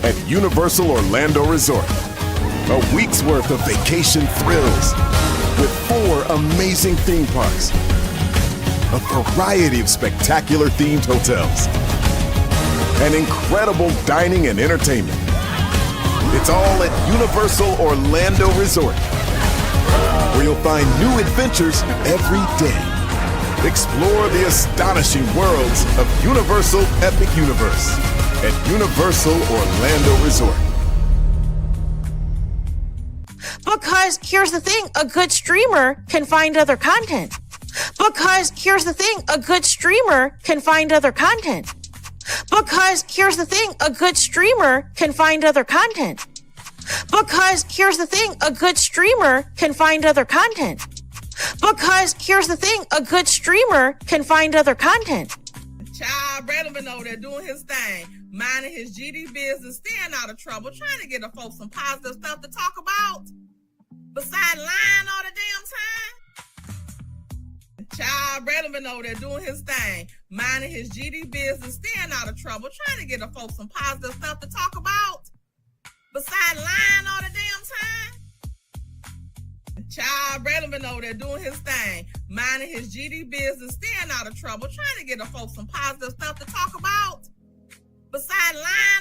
at Universal Orlando Resort. A week's worth of vacation thrills with 4 amazing theme parks, a variety of spectacular themed hotels, and incredible dining and entertainment. It's all at Universal Orlando Resort, where you'll find new adventures every day. Explore the astonishing worlds of Universal Epic Universe at Universal Orlando Resort.
Because here's the thing, a good streamer can find other content. Because here's the thing, a good streamer can find other content. Because here's the thing, a good streamer can find other content. Because here's the thing, a good streamer can find other content. Because here's the thing, a good streamer can find other content.
Child relevant over there doing his thing, minding his GD business, staying out of trouble, trying to get the folks some positive stuff to talk about. Besides lying all the damn time. Child relevant over there doing his thing, minding his GD business, staying out of trouble, trying to get the folks some positive stuff to talk about. Besides lying all the damn time. Child relevant over there doing his thing, minding his GD business, staying out of trouble, trying to get the folks some positive stuff to talk about. Besides lying